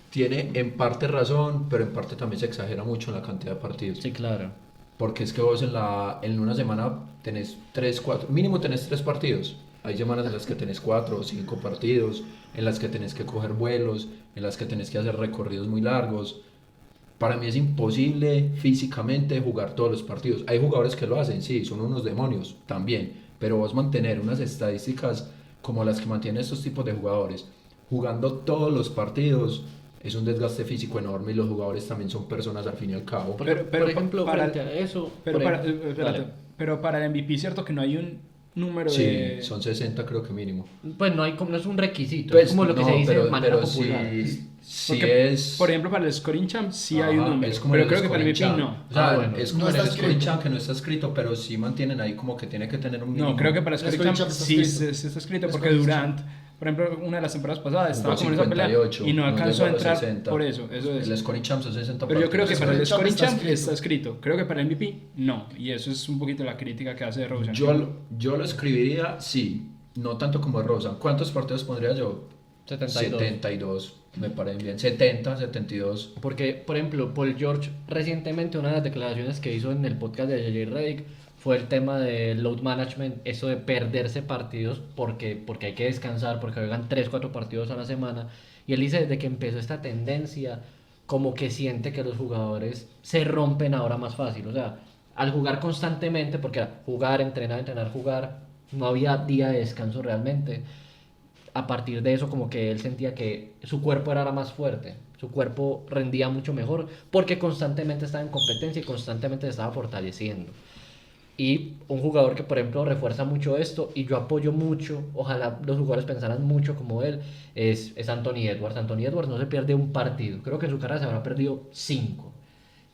tiene en parte razón, pero en parte también se exagera mucho en la cantidad de partidos. Sí, claro. Porque es que vos en una semana tenés 3, 4, mínimo tenés 3 partidos. Hay semanas en las que tenés 4 o 5 partidos, en las que tenés que coger vuelos, en las que tenés que hacer recorridos muy largos. Para mí es imposible físicamente jugar todos los partidos. Hay jugadores que lo hacen, sí, son unos demonios también, pero vos mantener unas estadísticas como las que mantienen estos tipos de jugadores, jugando todos los partidos, es un desgaste físico enorme y los jugadores también son personas al fin y al cabo. Porque, Pero por ejemplo, para- frente a eso... Pero por para, ejemplo, espérate, dale. pero para el MVP, cierto que no hay número Sí, de... son 60 creo que mínimo. Pues no es un requisito, Pues, es como lo que no, se dice pero, de manera pero popular. sí Porque, es... por ejemplo, para el Scoring Champ sí hay un Ajá, número, es como pero en creo que para el Scoring MVP Champ. no. O sea, bueno, es como no en está el Scoring escrito. Champ que no está escrito, pero sí mantienen ahí como que tiene que tener un mínimo. No, creo que para el El Scoring Scoring Champ Champ está sí escrito. se está escrito El porque Scoring Durant, por ejemplo, una de las temporadas pasadas estaba Jugó como en esa pelea 58, y no alcanzó a llegó los entrar 60. por eso es. El Scoring Champ son 60 Pero yo creo que partidos. para el Scoring Champ Scoring está Champ escrito. está escrito. Creo que para el MVP no. Y eso es un poquito la crítica que hace Rosen. Yo lo escribiría, sí, no tanto como Rosa. ¿Cuántos partidos pondría yo? 72. 72, me parecen bien. 70, 72. Porque, por ejemplo, Paul George recientemente una de las declaraciones que hizo en el podcast de JJ Redick fue el tema del load management, eso de perderse partidos porque hay que descansar, porque juegan 3-4 partidos a la semana. Y él dice desde que empezó esta tendencia, como que siente que los jugadores se rompen ahora más fácil. O sea, al jugar constantemente, porque era jugar, entrenar, jugar, no había día de descanso realmente. A partir de eso como que él sentía que su cuerpo era ahora más fuerte, su cuerpo rendía mucho mejor porque constantemente estaba en competencia y constantemente se estaba fortaleciendo. Y un jugador que por ejemplo refuerza mucho esto y yo apoyo mucho, ojalá los jugadores pensaran mucho como él, es Anthony Edwards. Anthony Edwards no se pierde un partido, creo que en su carrera se habrá perdido 5.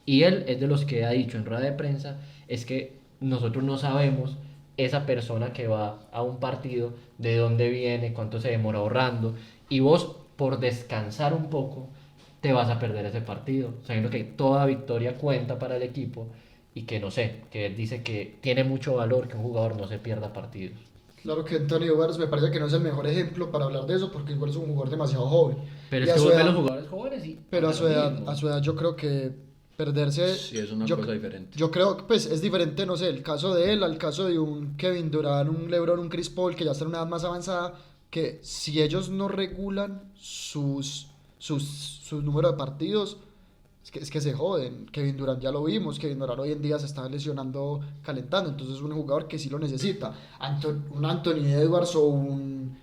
Y él es de los que ha dicho en rueda de prensa, es que nosotros no sabemos esa persona que va a un partido, de dónde viene, cuánto se demora ahorrando, y vos por descansar un poco te vas a perder ese partido, sabiendo que toda victoria cuenta para el equipo y que no sé, que él dice que tiene mucho valor que un jugador no se pierda partidos. Claro que Anthony Edwards me parece que no es el mejor ejemplo para hablar de eso porque igual es un jugador demasiado joven. Pero Y es a que su vos ves edad- los jugadores jóvenes y Pero a pasa su lo edad, mismo. a su edad yo creo que perderse... Sí, es una yo, cosa diferente. Yo creo que pues es diferente, no sé, el caso de él al caso de un Kevin Durant, un LeBron, un Chris Paul que ya están en una edad más avanzada, que si ellos no regulan sus números de partidos, es que se joden. Kevin Durant ya lo vimos, Kevin Durant hoy en día se está lesionando calentando, entonces es un jugador que sí lo necesita. Un Anthony Edwards o un,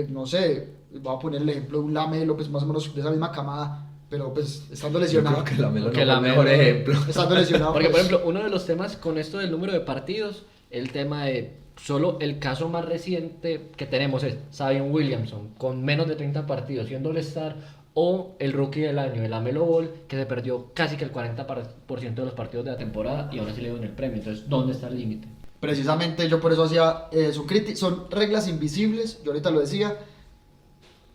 no sé, voy a poner el ejemplo de un Lamelo, pues más o menos de esa misma camada, pero pues estando Yo lesionado. creo que la Melo no Que fue la el mejor Melo- ejemplo. Estando lesionado. Porque, por pues, ejemplo, uno de los temas con esto del número de partidos, el tema de solo el caso más reciente que tenemos es Zion Williamson, con menos de 30 partidos siendo All-Star, o el rookie del año, el LaMelo Ball, que se perdió casi que el 40% de los partidos de la temporada y aún así le dieron el premio. Entonces, ¿dónde está el límite? precisamente yo por eso hacía son reglas invisibles, yo ahorita lo decía,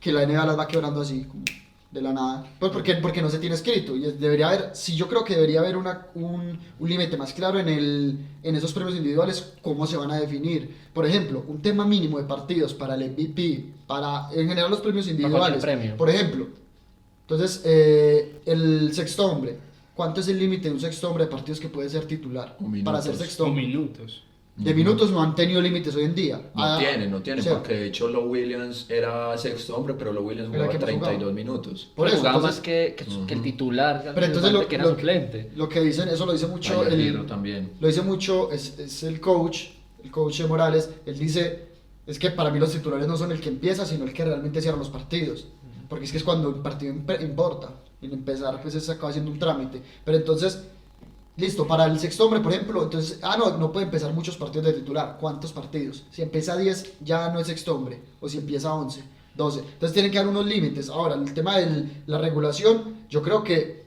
que la NBA las va quebrando así, como de la nada. Pues porque no se tiene escrito. Y debería haber, sí, yo creo que debería haber un límite más claro en esos premios individuales, cómo se van a definir. Por ejemplo, un tema mínimo de partidos para el MVP, para en general los premios individuales. premio. Por ejemplo, entonces, el sexto hombre. ¿Cuánto es el límite de un sexto hombre de partidos que puede ser titular? O minutos. Para ser sexto O hombre. minutos. De minutos no han tenido límites hoy en día. No tiene, o sea, porque de hecho Lo Williams era sexto hombre, pero Lo Williams Pero jugaba ¿qué más 32 jugaba? minutos. Por eso, jugaba entonces- más que el titular, Pero entonces que era suplente. lo que dicen, eso lo dice mucho Tyler Hero también. lo dice mucho es el coach de Morales. Él dice, es que para mí los titulares no son el que empieza, sino el que realmente cierra los partidos. Porque es que es cuando el partido importa. En empezar, pues se acaba haciendo un trámite. Pero entonces, listo, para el sexto hombre, por ejemplo, entonces, no puede empezar muchos partidos de titular. ¿Cuántos partidos? Si empieza 10, ya no es sexto hombre. O si empieza 11, 12. Entonces tienen que dar unos límites. Ahora, el tema de la regulación, yo creo que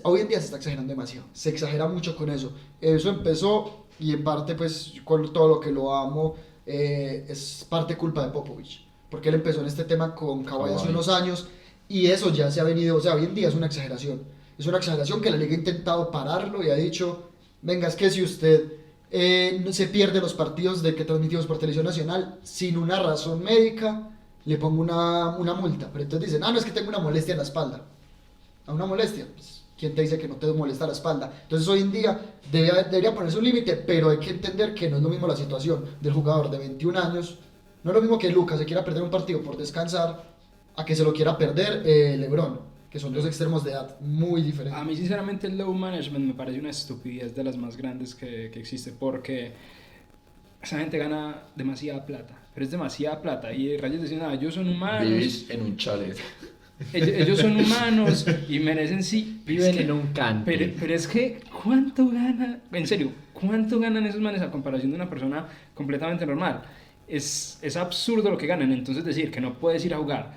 hoy en día se está exagerando demasiado. Se exagera mucho con eso. Eso empezó, y en parte, pues, con todo lo que lo amo, es parte culpa de Popovich. Porque él empezó en este tema con Kawhi hace Kawhi. unos años, y eso ya se ha venido, o sea, hoy en día es una exageración. Es una exageración que la liga ha intentado pararlo y ha dicho, venga, es que si usted se pierde los partidos de que transmitimos por televisión nacional sin una razón médica, le pongo una multa. Pero entonces dicen, no, es que tengo una molestia en la espalda. ¿A una molestia? Pues, ¿quién te dice que no te molesta la espalda? Entonces hoy en día debería ponerse un límite, pero hay que entender que no es lo mismo la situación del jugador de 21 años. No es lo mismo que Lucas se quiera perder un partido por descansar a que se lo quiera perder LeBron, que son dos extremos de edad muy diferentes. A mí sinceramente el low management me parece una estupidez de las más grandes que existe, porque esa gente gana demasiada plata, pero es demasiada plata, y Rayos decía, ellos son humanos, Vivís en un chalet. ellos son humanos y merecen sí, Viven es que- en un canto. pero es que ¿cuánto gana? En serio, ¿cuánto ganan esos manes a comparación de una persona completamente normal? Es absurdo lo que ganan. Entonces decir que no puedes ir a jugar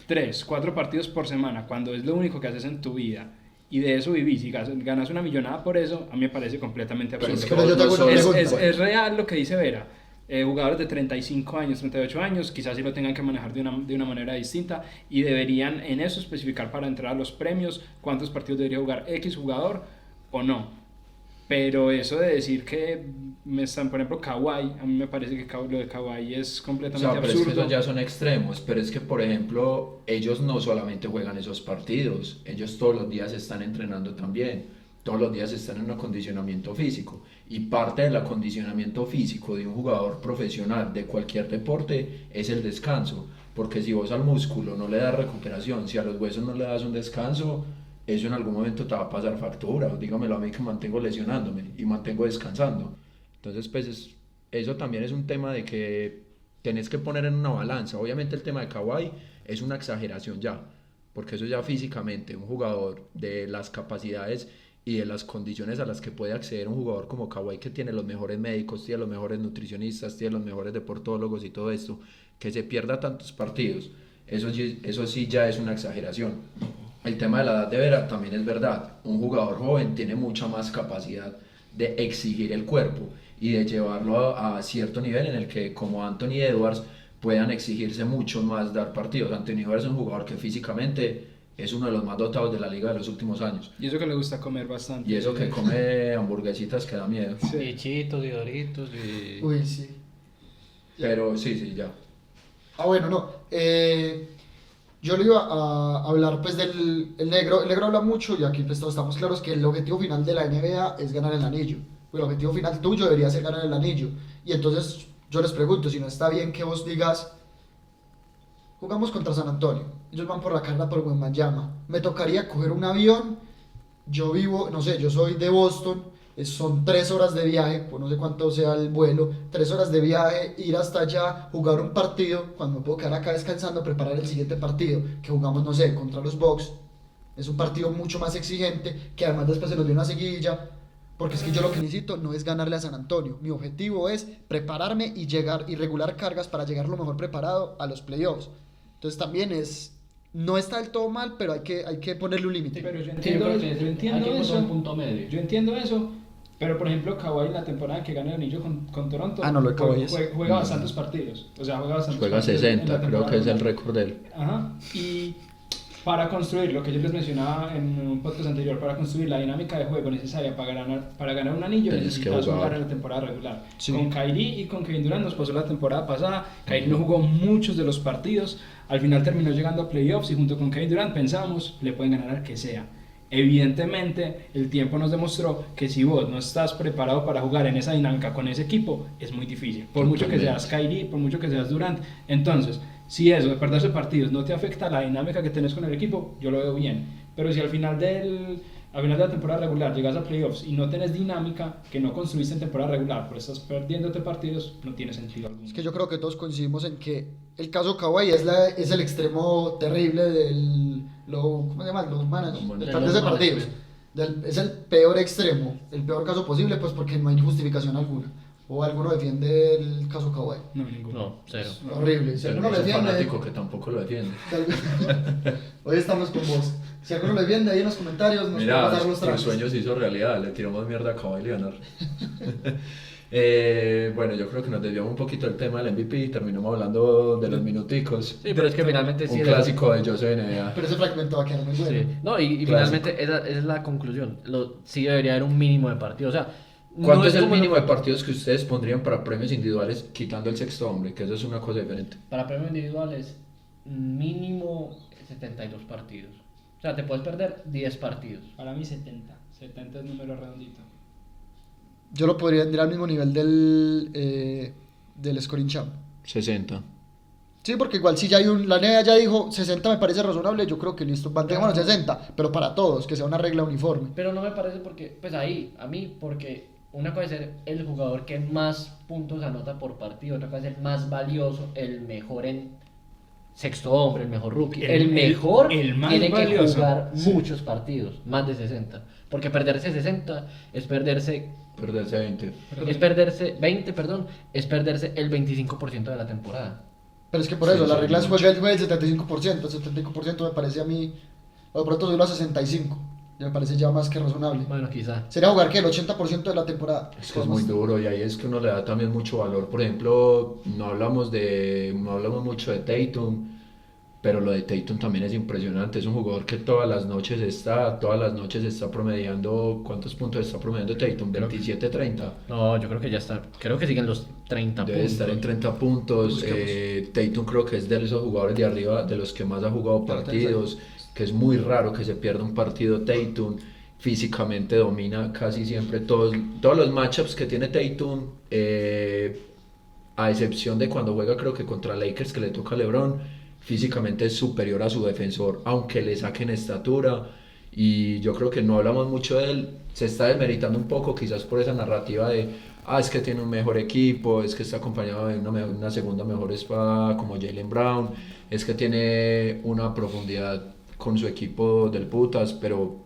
3, 4 partidos por semana cuando es lo único que haces en tu vida y de eso vivís y ganas una millonada por eso, a mí me parece completamente Pero absurdo. es que Pero yo te hago una pregunta. Es real lo que dice Vera. Jugadores de 35 años, 38 años, quizás sí lo tengan que manejar de una manera distinta y deberían en eso especificar para entrar a los premios cuántos partidos debería jugar X jugador o no. Pero eso de decir que me están, por ejemplo, Kawhi, a mí me parece que lo de Kawhi es O completamente sea, pero es que absurdo. esos ya son extremos, pero es que, por ejemplo, ellos no solamente juegan esos partidos, ellos todos los días están entrenando también, todos los días están en un acondicionamiento físico, y parte del acondicionamiento físico de un jugador profesional de cualquier deporte es el descanso, porque si vos al músculo no le das recuperación, si a los huesos no le das un descanso, eso en algún momento te va a pasar factura. Dígamelo a mí que mantengo lesionándome y mantengo descansando. Entonces, pues eso también es un tema de que tenés que poner en una balanza. Obviamente el tema de Kawhi es una exageración ya, porque eso ya físicamente, un jugador de las capacidades y de las condiciones a las que puede acceder un jugador como Kawhi, que tiene los mejores médicos, tiene los mejores nutricionistas, tiene los mejores deportólogos y todo esto, que se pierda tantos partidos, eso sí ya es una exageración. El tema de la edad de Vera también es verdad. Un jugador joven tiene mucha más capacidad de exigir el cuerpo y de llevarlo a cierto nivel en el que, como Anthony Edwards, puedan exigirse mucho más dar partidos. Anthony Edwards es un jugador que físicamente es uno de los más dotados de la liga de los últimos años. Y eso que le gusta comer bastante. Y eso que come hamburguesitas que da miedo. Sí. Y chitos y doritos y... Uy, sí. Pero sí, ya. Bueno, no. Yo le iba a hablar pues del el negro. El negro habla mucho y aquí pues todos estamos claros que el objetivo final de la NBA es ganar el anillo. El objetivo final tuyo debería ser ganar el anillo. Y entonces yo les pregunto si no está bien que vos digas, jugamos contra San Antonio, ellos van por la carga por Wembanyama, me tocaría coger un avión, yo vivo, no sé, yo soy de Boston, son 3 horas de viaje, pues no sé cuánto sea el vuelo, 3 horas de viaje, ir hasta allá, jugar un partido, cuando me puedo quedar acá descansando, preparar el siguiente partido, que jugamos, no sé, contra los Bucks, es un partido mucho más exigente, que además después se nos dio una seguidilla, porque es que yo lo que necesito no es ganarle a San Antonio, mi objetivo es prepararme y llegar y regular cargas para llegar lo mejor preparado a los playoffs. Entonces también no está del todo mal, pero hay que ponerle un límite. Pero yo Sí, entiendo, creo que yo entiendo aquí encontró un eso. punto medio. Yo entiendo eso, pero por ejemplo, Kawhi en la temporada que gana el anillo con Toronto, Ah, no, lo de Kawhi es- juega bastantes partidos. O sea, juega bastantes Juega partidos en la 60, creo temporada que es el regular. récord de él. Ajá. Y para construir lo que yo les mencionaba en un podcast anterior, para construir la dinámica de juego necesaria para ganar un anillo, Tienes que necesitas jugar. jugar en la temporada regular. Sí. Con Kyrie y con Kevin Durant nos pasó la temporada pasada. Kyrie no jugó muchos de los partidos, al final terminó llegando a playoffs y junto con Kevin Durant pensamos, le pueden ganar al que sea. Evidentemente, el tiempo nos demostró que si vos no estás preparado para jugar en esa dinámica con ese equipo, es muy difícil. Por mucho que seas Kyrie, por mucho que seas Durant. Entonces, si eso de perderse partidos no te afecta la dinámica que tenés con el equipo, yo lo veo bien. Pero si al final de la temporada regular llegas a playoffs y no tenés dinámica que no construiste en temporada regular, pero estás perdiéndote partidos, no tiene sentido alguno. Es que yo creo que todos coincidimos en que el caso Kawhi es el extremo terrible ¿cómo se llama? Los managers, Los de managers. perderse partidos. Es el peor extremo, el peor caso posible, pues porque no hay justificación alguna. ¿O alguno defiende el caso Kawhi? No, ninguno. No, cero. Horrible. Si alguno lo Es un defiende, fanático que tampoco lo defiende. hoy estamos con vos. Si alguno lo defiende ahí en los comentarios, nos podemos Mira, dar los tu tragos. sueño se hizo realidad, le tiramos mierda a Kawhi Leonard. Bueno, yo creo que nos desviamos un poquito del tema del MVP y terminamos hablando de los minuticos. Sí, pero es que finalmente sí. Un clásico de Jose NBA. Pero ese fragmento va a quedar muy bueno. Sí. No, y Clásico. finalmente esa es la conclusión. Sí debería haber un mínimo de partidos. O sea, ¿Cuánto no es el como mínimo de partidos que ustedes pondrían para premios individuales quitando el sexto hombre? Que eso es una cosa diferente. Para premios individuales, mínimo 72 partidos. O sea, te puedes perder 10 partidos. Para mí 70. 70 es número redondito. Yo lo podría ir al mismo nivel del Scoring Champ. 60. Sí, porque igual si ya hay la NBA ya dijo 60 me parece razonable, yo creo que listo, mantengámonos 60, pero para todos, que sea una regla uniforme. Pero no me parece porque, pues ahí, a mí, porque una cosa es ser el jugador que más puntos anota por partido, otra cosa es el más valioso, el mejor en sexto hombre, el mejor rookie, El- el mejor, el más tiene valioso. que jugar muchos partidos, más de 60. Porque perderse 60 es perderse, Perderse 20. es perderse 20, perdón, es perderse el 25% de la temporada. Pero es que por Sí, eso, la sí, regla es mucho. juega el 75%, el 75% me parece a mí, o de pronto subirlo a 65%, ya me parece ya más que razonable. Bueno, quizá. Sería jugar que el 80% de la temporada. Es que es muy duro y ahí es que uno le da también mucho valor. Por ejemplo, no hablamos mucho de Tatum, pero lo de Tatum también es impresionante. Es un jugador que todas las noches está promediando. ¿Cuántos puntos está promediando Tatum? Creo que- 27, 30. No, yo creo que ya está, creo que siguen los 30 Debe puntos. estar en 30 puntos. Busquemos. Tatum creo que es de esos jugadores de arriba, de los que más ha jugado partidos, que es muy raro que se pierda un partido Tatum. Físicamente domina casi siempre todos los matchups que tiene Tatum, a excepción de cuando juega creo que contra Lakers que le toca a LeBron, físicamente es superior a su defensor, aunque le saquen estatura. Y yo creo que no hablamos mucho de él, se está desmeritando un poco quizás por esa narrativa de es que tiene un mejor equipo, es que está acompañado de una segunda mejor espada como Jaylen Brown, es que tiene una profundidad con su equipo del putas, pero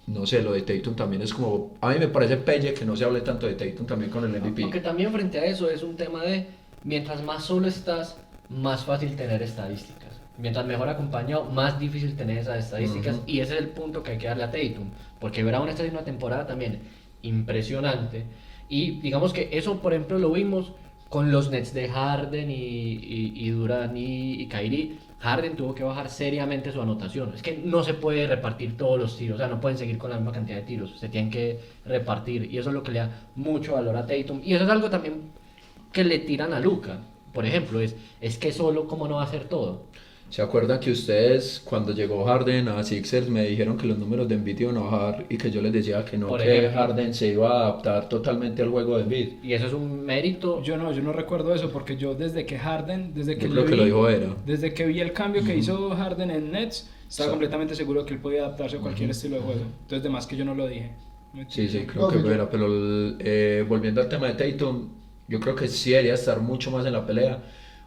no sé, lo de Tatum también es como, a mí me parece pelle que no se hable tanto de Tatum también con el MVP. Aunque también frente a eso es un tema de, mientras más solo estás, más fácil tener estadísticas. Mientras mejor acompañado, más difícil tener esas estadísticas. Ujú. Y ese es el punto que hay que darle a Tatum. Porque Brown está haciendo una temporada también impresionante. Y digamos que eso, por ejemplo, lo vimos con los Nets de Harden y Durant y Kyrie. Harden tuvo que bajar seriamente su anotación. Es que no se puede repartir todos los tiros, o sea, no pueden seguir con la misma cantidad de tiros, se tienen que repartir y eso es lo que le da mucho valor a Tatum. Y eso es algo también que le tiran a Luka, por ejemplo, es que solo cómo no va a hacer todo. ¿Se acuerdan que ustedes cuando llegó Harden a Sixers me dijeron que los números de Embiid iban a bajar y que yo les decía que no, Por que ejemplo. Harden se iba a adaptar totalmente al juego de Embiid? Y eso es un mérito. Yo no recuerdo eso porque yo desde que Harden, desde que Yo creo le que lo vi- dijo Era. desde que vi el cambio que hizo Harden en Nets, estaba Sí. completamente seguro que él podía adaptarse a cualquier estilo de juego. Entonces, de más que yo no lo dije. Sí, creo No, que yo- era, pero volviendo al tema de Tatum, yo creo que sí debería estar mucho más en la pelea.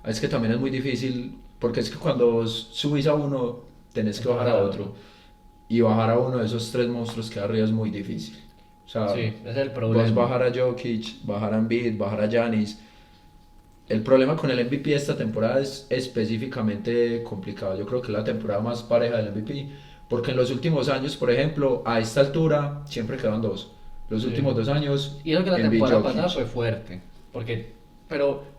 Es que también es muy difícil, porque es que cuando subís a uno, tenés que bajar a otro. Y bajar a uno de esos tres monstruos que hay arriba es muy difícil. O sea, Sí, ese es el problema. vos bajar a Jokic, bajar a Embiid, bajar a Giannis. El problema con el MVP de esta temporada es específicamente complicado. Yo creo que es la temporada más pareja del MVP, porque en los últimos años, por ejemplo, a esta altura siempre quedan dos. Los Sí. últimos 2 años, Y eso que la Embiid, temporada Jokic. pasada fue fuerte,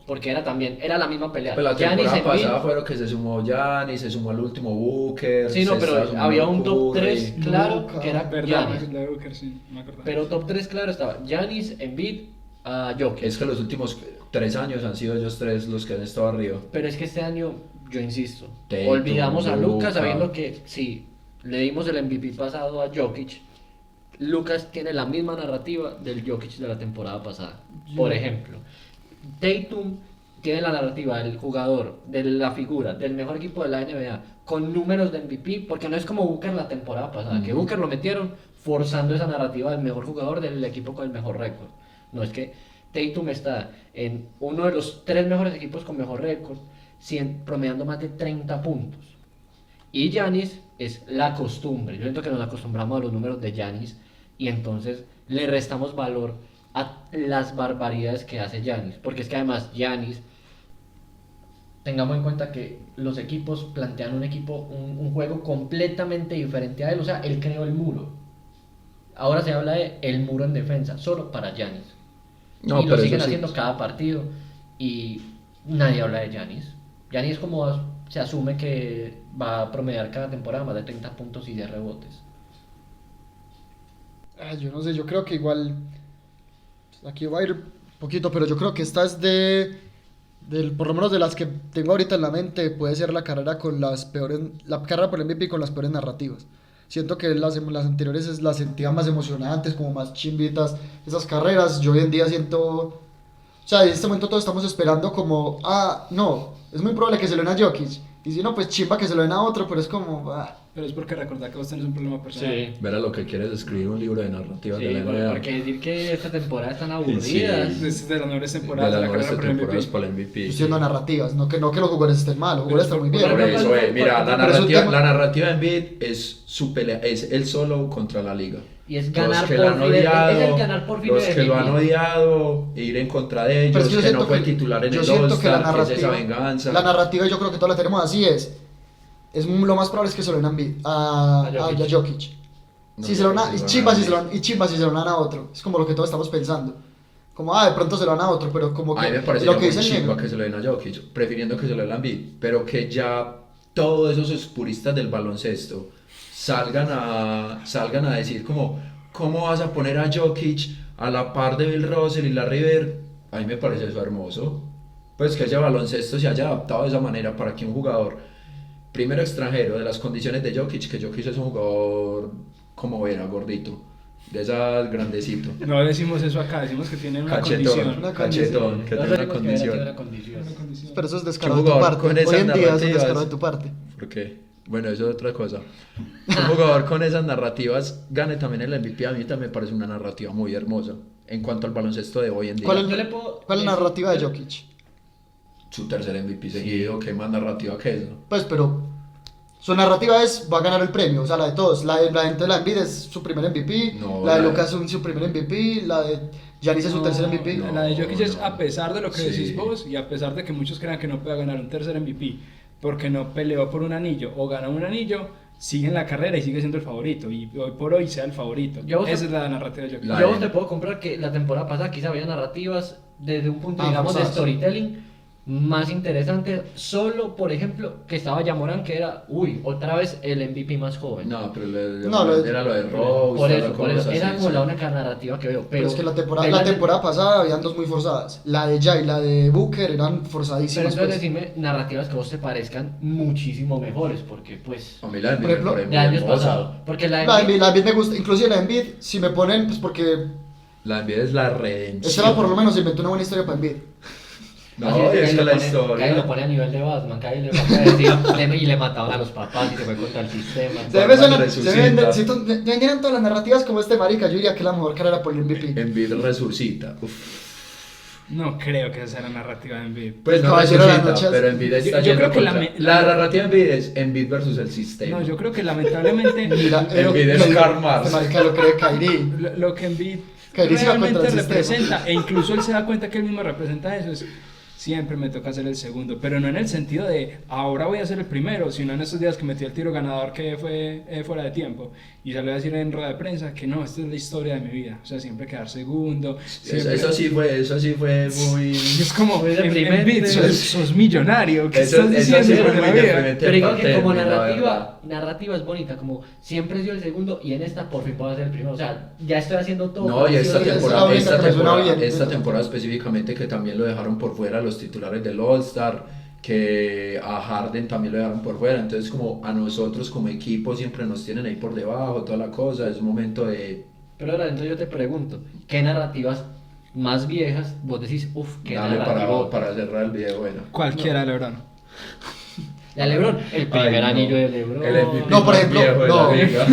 porque era también, era la misma pelea. Pero la Giannis, temporada Embiid. pasada fueron que se sumó Giannis, se sumó al último Booker. Sí, no, se pero estaba sumando había un top Curry. 3 claro Luka. que era Verdad, Giannis. la de Booker, sí, me acordaba. Pero top 3 claro estaba Giannis, Embiid, Jokic. Es que los últimos 3 años han sido ellos tres los que han estado arriba. Pero es que este año, yo insisto, Tatum, olvidamos a Luka. Lucas sabiendo que sí, le dimos el MVP pasado a Jokic. Lucas tiene la misma narrativa del Jokic de la temporada pasada. Por ejemplo, Tatum tiene la narrativa del jugador, de la figura, del mejor equipo de la NBA, con números de MVP, porque no es como Booker la temporada pasada, que Booker lo metieron forzando esa narrativa del mejor jugador del equipo con el mejor récord. No, es que Tatum está en uno de los 3 mejores equipos con mejor récord, promediando más de 30 puntos. Y Giannis es la costumbre. Yo siento que nos acostumbramos a los números de Giannis y entonces le restamos valor a las barbaridades que hace Giannis. Porque es que además Giannis, tengamos en cuenta que los equipos plantean un juego completamente diferente a él. O sea, él creó el muro. Ahora se habla de el muro en defensa, solo para Giannis. No, Y lo pero siguen eso sí. haciendo cada partido y nadie habla de Giannis. Giannis como se asume que va a promediar cada temporada más de 30 puntos y 10 rebotes. Yo no sé, yo creo que igual. Aquí va a ir poquito, pero yo creo que esta es por lo menos de las que tengo ahorita en la mente, puede ser la carrera con las peores. La carrera por el MVP con las peores narrativas. Siento que las anteriores las sentía más emocionantes, como más chimbitas. Esas carreras, yo hoy en día siento. O sea, en este momento todos estamos esperando como. No, es muy probable que se lo den a Jokic. Y si no, pues chimba que se lo den a otro, pero es como... Pero es porque recordar que vos tenés un problema personal. Sí. Verá lo que quieres escribir un libro de narrativa Sí, de la NBA. porque decir que esta temporada están Sí. aburridas. Es de las mejores De temporadas de las la nuevas carrera por el temporadas MVP. para el MVP. Estoy diciendo narrativas, no que los jugadores estén mal, los jugadores están muy bien. Por eso, mira, Pero es un tema- la narrativa de Embiid es su pelea, es él solo contra la liga. Y es Los ganar que por lo han fin, odiado, es el ganar por fin los de que lo han MVP. odiado, ir en contra de Pero ellos, es que yo que no siento fue que- titular en yo el siento que la All-Star, que es esa narrativa, venganza. la narrativa yo creo que todos la tenemos así es lo más probable es que se lo den a Embiid, a Jokic. No, Si se lo yo dan creo y que chimba se si lo se van lo, y chimba si se lo dan a otro. Es como lo que todos estamos pensando. Como, de pronto se lo dan a otro, pero como A que mí me parece lo que muy dice el chimba negro. que se lo den a Jokic, prefiriendo que se lo den a Embiid, pero que ya todos esos puristas del baloncesto salgan a decir como, ¿cómo vas a poner a Jokic a la par de Bill Russell y Larry Bird? A mí me parece eso hermoso. Pues que ese baloncesto se haya adaptado de esa manera para que un jugador, primero extranjero, de las condiciones de Jokic, que Jokic es un jugador como era, gordito, de esas grandecito. No decimos eso acá, decimos que tiene una Cachetón, condición. Una cachetón, que No tiene una tenemos que ver aquí condición. una condición. Una condición. Pero eso es descaro de tu jugador parte. con esas Hoy en día es un narrativas? descaro de tu parte. ¿Por qué? Bueno, eso es otra cosa. Que un jugador con esas narrativas gane también el MVP, a mí también me parece una narrativa muy hermosa en cuanto al baloncesto de hoy en día. ¿Cuál es Yo le puedo la decir- narrativa de Jokic? Su tercer MVP seguido, ¿qué más narrativa que eso? Pues, pero su narrativa es, va a ganar el premio, o sea, la de todos. La gente de la Embiid es su primer MVP, No, la de la- Lucas es su primer MVP, la de Giannis es su tercer MVP. no. La de Jokic es no. a pesar de lo que Sí. decís vos y a pesar de que muchos crean que no pueda ganar un tercer MVP porque no peleó por un anillo o ganó un anillo, sigue en la carrera y sigue siendo el favorito y hoy por hoy sea el favorito. Yo- Esa es la narrativa de Jokic. La- Yo te puedo comprar que la temporada pasada quizá había narrativas desde un punto, digamos, de forzadas. storytelling más interesante. Solo, por ejemplo, que estaba Yamorán, que era, otra vez el MVP más joven. No, pero era lo de Rose, por era eso, cosas era así, como sí. la única narrativa que veo. Pero es que la temporada pero pasada habían dos muy forzadas. La de Jay y la de Booker eran forzadísimas. entonces pues. decime narrativas que a vos te parezcan muchísimo mejores, porque pues... A mí la de Por Embiid ejemplo, me parece De muy años hermosa. pasados. Porque la La de de Embiid, la de Embiid me gusta, inclusive la de Embiid, si me ponen, pues porque La de Embiid es la redención. Esteban por lo menos inventó una buena historia para Embiid. No, Así es que lo la pone- historia. Ahí lo pone a nivel de Batman, que ahí le va a decir, y le mataban a los papás y se fue contra el sistema. Se Batman vendieron todas las narrativas como este marica, yo diría que la mejor carrera por el MVP. Embiid resucita. No creo que esa sea la narrativa de Embiid. Pues no Caballero de las resucita, noches. pero Embiid está Yo yendo creo que la contra... me- La narrativa de Embiid es Embiid versus el sistema. No, yo creo que lamentablemente Mira, Embiid es Karl Marx. este marica lo cree Kyrie. lo que Embiid Kyrie se va realmente contra el sistema. representa, e incluso él se da cuenta que él mismo representa eso, es siempre me toca ser el segundo, pero no en el sentido de ahora voy a ser el primero, sino en esos días que metió el tiro ganador que fue fuera de tiempo y salió a decir en rueda de prensa que no, esta es la historia de mi vida, o sea, siempre quedar segundo. Siempre... Eso sí fue muy... Es como, Muy deprimente. Embiid, sos millonario, ¿qué Eso estás sí diciendo era con muy la vida? deprimente. Pero igual parte que de como Embiid, la verdad. narrativa es bonita, como siempre he sido el segundo y en esta por fin puedo ser el primero. O sea, ya estoy haciendo todo. No, y esta sí, es temporada, la única que suena bien. esta temporada específicamente que también lo dejaron por fuera los titulares del All-Star, que a Harden también lo dejaron por fuera, entonces como a nosotros como equipo siempre nos tienen ahí por debajo, toda la cosa, es un momento de... Pero ahora entonces yo te pregunto, ¿qué narrativas más viejas vos decís, qué Dale narrativa? para cerrar el video, bueno. Cualquiera, LeBron. La LeBron, el primer no. anillo de LeBron. El MVP No, por más ejemplo, viejo de no. la liga.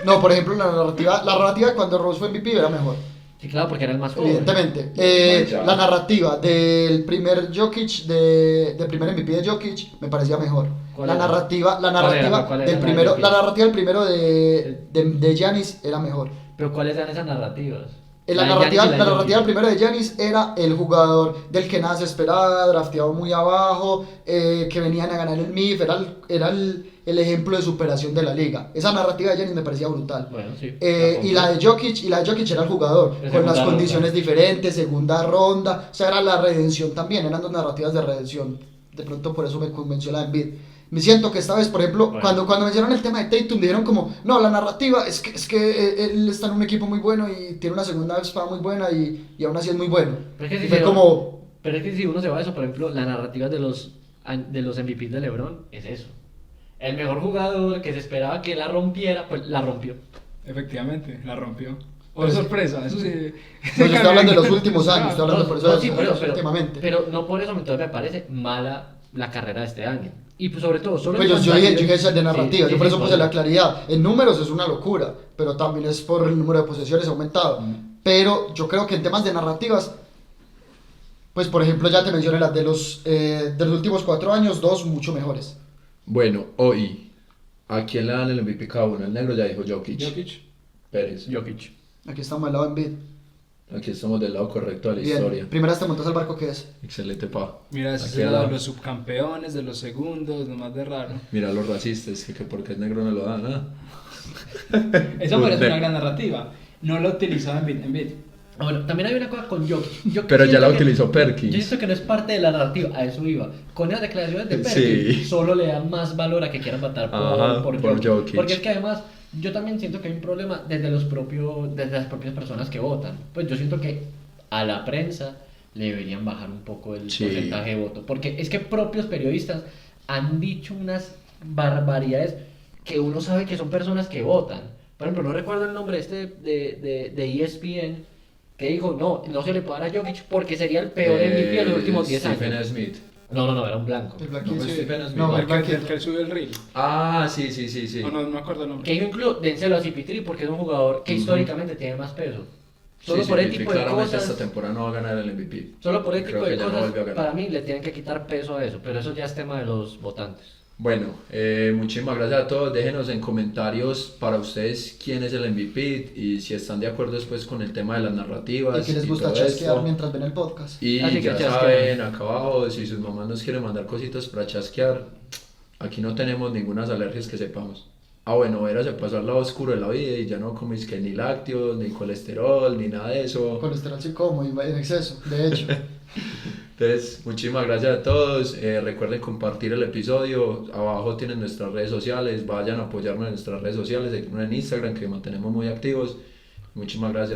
No, por ejemplo, la narrativa cuando Rose fue MVP era mejor. Sí, claro, porque era el más joven. Evidentemente. Manchado. La narrativa del primer Jokic, del primer MVP de Jokic, me parecía mejor. ¿Cuál La era? narrativa, ¿Cuál era del la de primero, Jokic? la narrativa del primero de Giannis era mejor. Pero ¿cuáles eran esas narrativas? La de narrativa, Giannis y la de narrativa del Jokic. primero de Giannis era el jugador del que nada se esperaba, drafteado muy abajo, que venían a ganar el MIF, era el ejemplo de superación de la liga. Esa narrativa de Giannis me parecía brutal. Bueno, sí. Y la de Jokic era el jugador, De con las segunda condiciones ronda. diferentes, segunda ronda, o sea, era la redención también, eran dos narrativas de redención. De pronto por eso me convenció la de Embiid. Me siento que esta vez, por ejemplo, Bueno. cuando mencionaron el tema de Tatum, dijeron como, no, la narrativa es que él está en un equipo muy bueno y tiene una segunda espada muy buena y aún así es muy bueno. Pero es que Y si fue se- como, Pero es que si uno se va a eso, por ejemplo, la narrativa de los MVPs de LeBron es eso. El mejor jugador que se esperaba que la rompiera, pues la rompió. Efectivamente, la rompió. Pero Oh, sí. sorpresa, eso sí. no, yo estoy hablando de los últimos años, estoy hablando por eso No, de sí, últimamente. pero no por eso entonces me parece mala la carrera de este año. Y pues sobre todo, solo Pues en yo cuanto a dije eso de narrativa, sí, yo por sí, eso puse la claridad. En números es una locura, pero también es por el número de posesiones aumentado. Pero yo creo que en temas de narrativas, pues por ejemplo ya te mencioné las de los últimos 4 años, 2 mucho mejores. Bueno, hoy, ¿a quién le dan el MVP cada uno? El negro ya dijo Jokic. Jokic. Pérez. Jokic. Aquí estamos al lado de Embiid. Aquí estamos del lado correcto de la Bien, historia. primeras te montas al barco que es. Excelente, pa. Mira, ese es Aquí al el lado lado. de los subcampeones, de los segundos, nomás de raro. Mira los racistas, que porque es negro no lo dan, ¿ah? Esa me parece De- una gran narrativa. No lo utilizaba en Bit. Ah, bueno, también hay una cosa con Jokic. Yo Pero ya siento la que- utilizó Yo Perkins. siento que no es parte de la narrativa, a eso iba. Con las declaraciones de Perkins, Sí. solo le dan más valor a que quieran matar Ajá, por por Jokic. Jokic. Porque es que además, yo también siento que hay un problema desde las propias personas que votan. Pues yo siento que a la prensa le deberían bajar un poco el Sí. porcentaje de voto. Porque es que propios periodistas han dicho unas barbaridades que uno sabe que son personas que votan. Por ejemplo, no recuerdo el nombre de ESPN que dijo, no se le puede dar a Jokic porque sería el peor MVP de los últimos 10 Stephen años. Smith. No, era un blanco. El No, Black pues, sí. Stephen Smith. No, el El Black que sube el reel. Ah, sí. O no me acuerdo el nombre. Que yo incluyo Denzel a CP3 porque es un jugador que históricamente tiene más peso. Solo Sí, por sí, ese tipo de claramente cosas, esta temporada no va a ganar el MVP. solo por ese Creo tipo que de ya no cosas, volvió a ganar. para mí le tienen que quitar peso a eso, pero eso ya es tema de los votantes. Bueno, muchísimas gracias a todos. Déjenos en comentarios para ustedes quién es el MVP y si están de acuerdo después con el tema de las narrativas. Y que les gusta todo chasquear esto. mientras ven el podcast. Y Así que ya chasquean. saben, acá abajo, si sus mamás nos quieren mandar cositas para chasquear, aquí no tenemos ninguna alergias que sepamos. Ah, bueno, era se pasó al lado oscuro de la vida y ya no coméis que ni lácteos, ni colesterol, ni nada de eso. Colesterol sí como y en exceso, de hecho. Entonces, muchísimas gracias a todos. Recuerden compartir el episodio. Abajo tienen nuestras redes sociales. Vayan a apoyarnos en nuestras redes sociales, en Instagram, que mantenemos muy activos. Muchísimas gracias.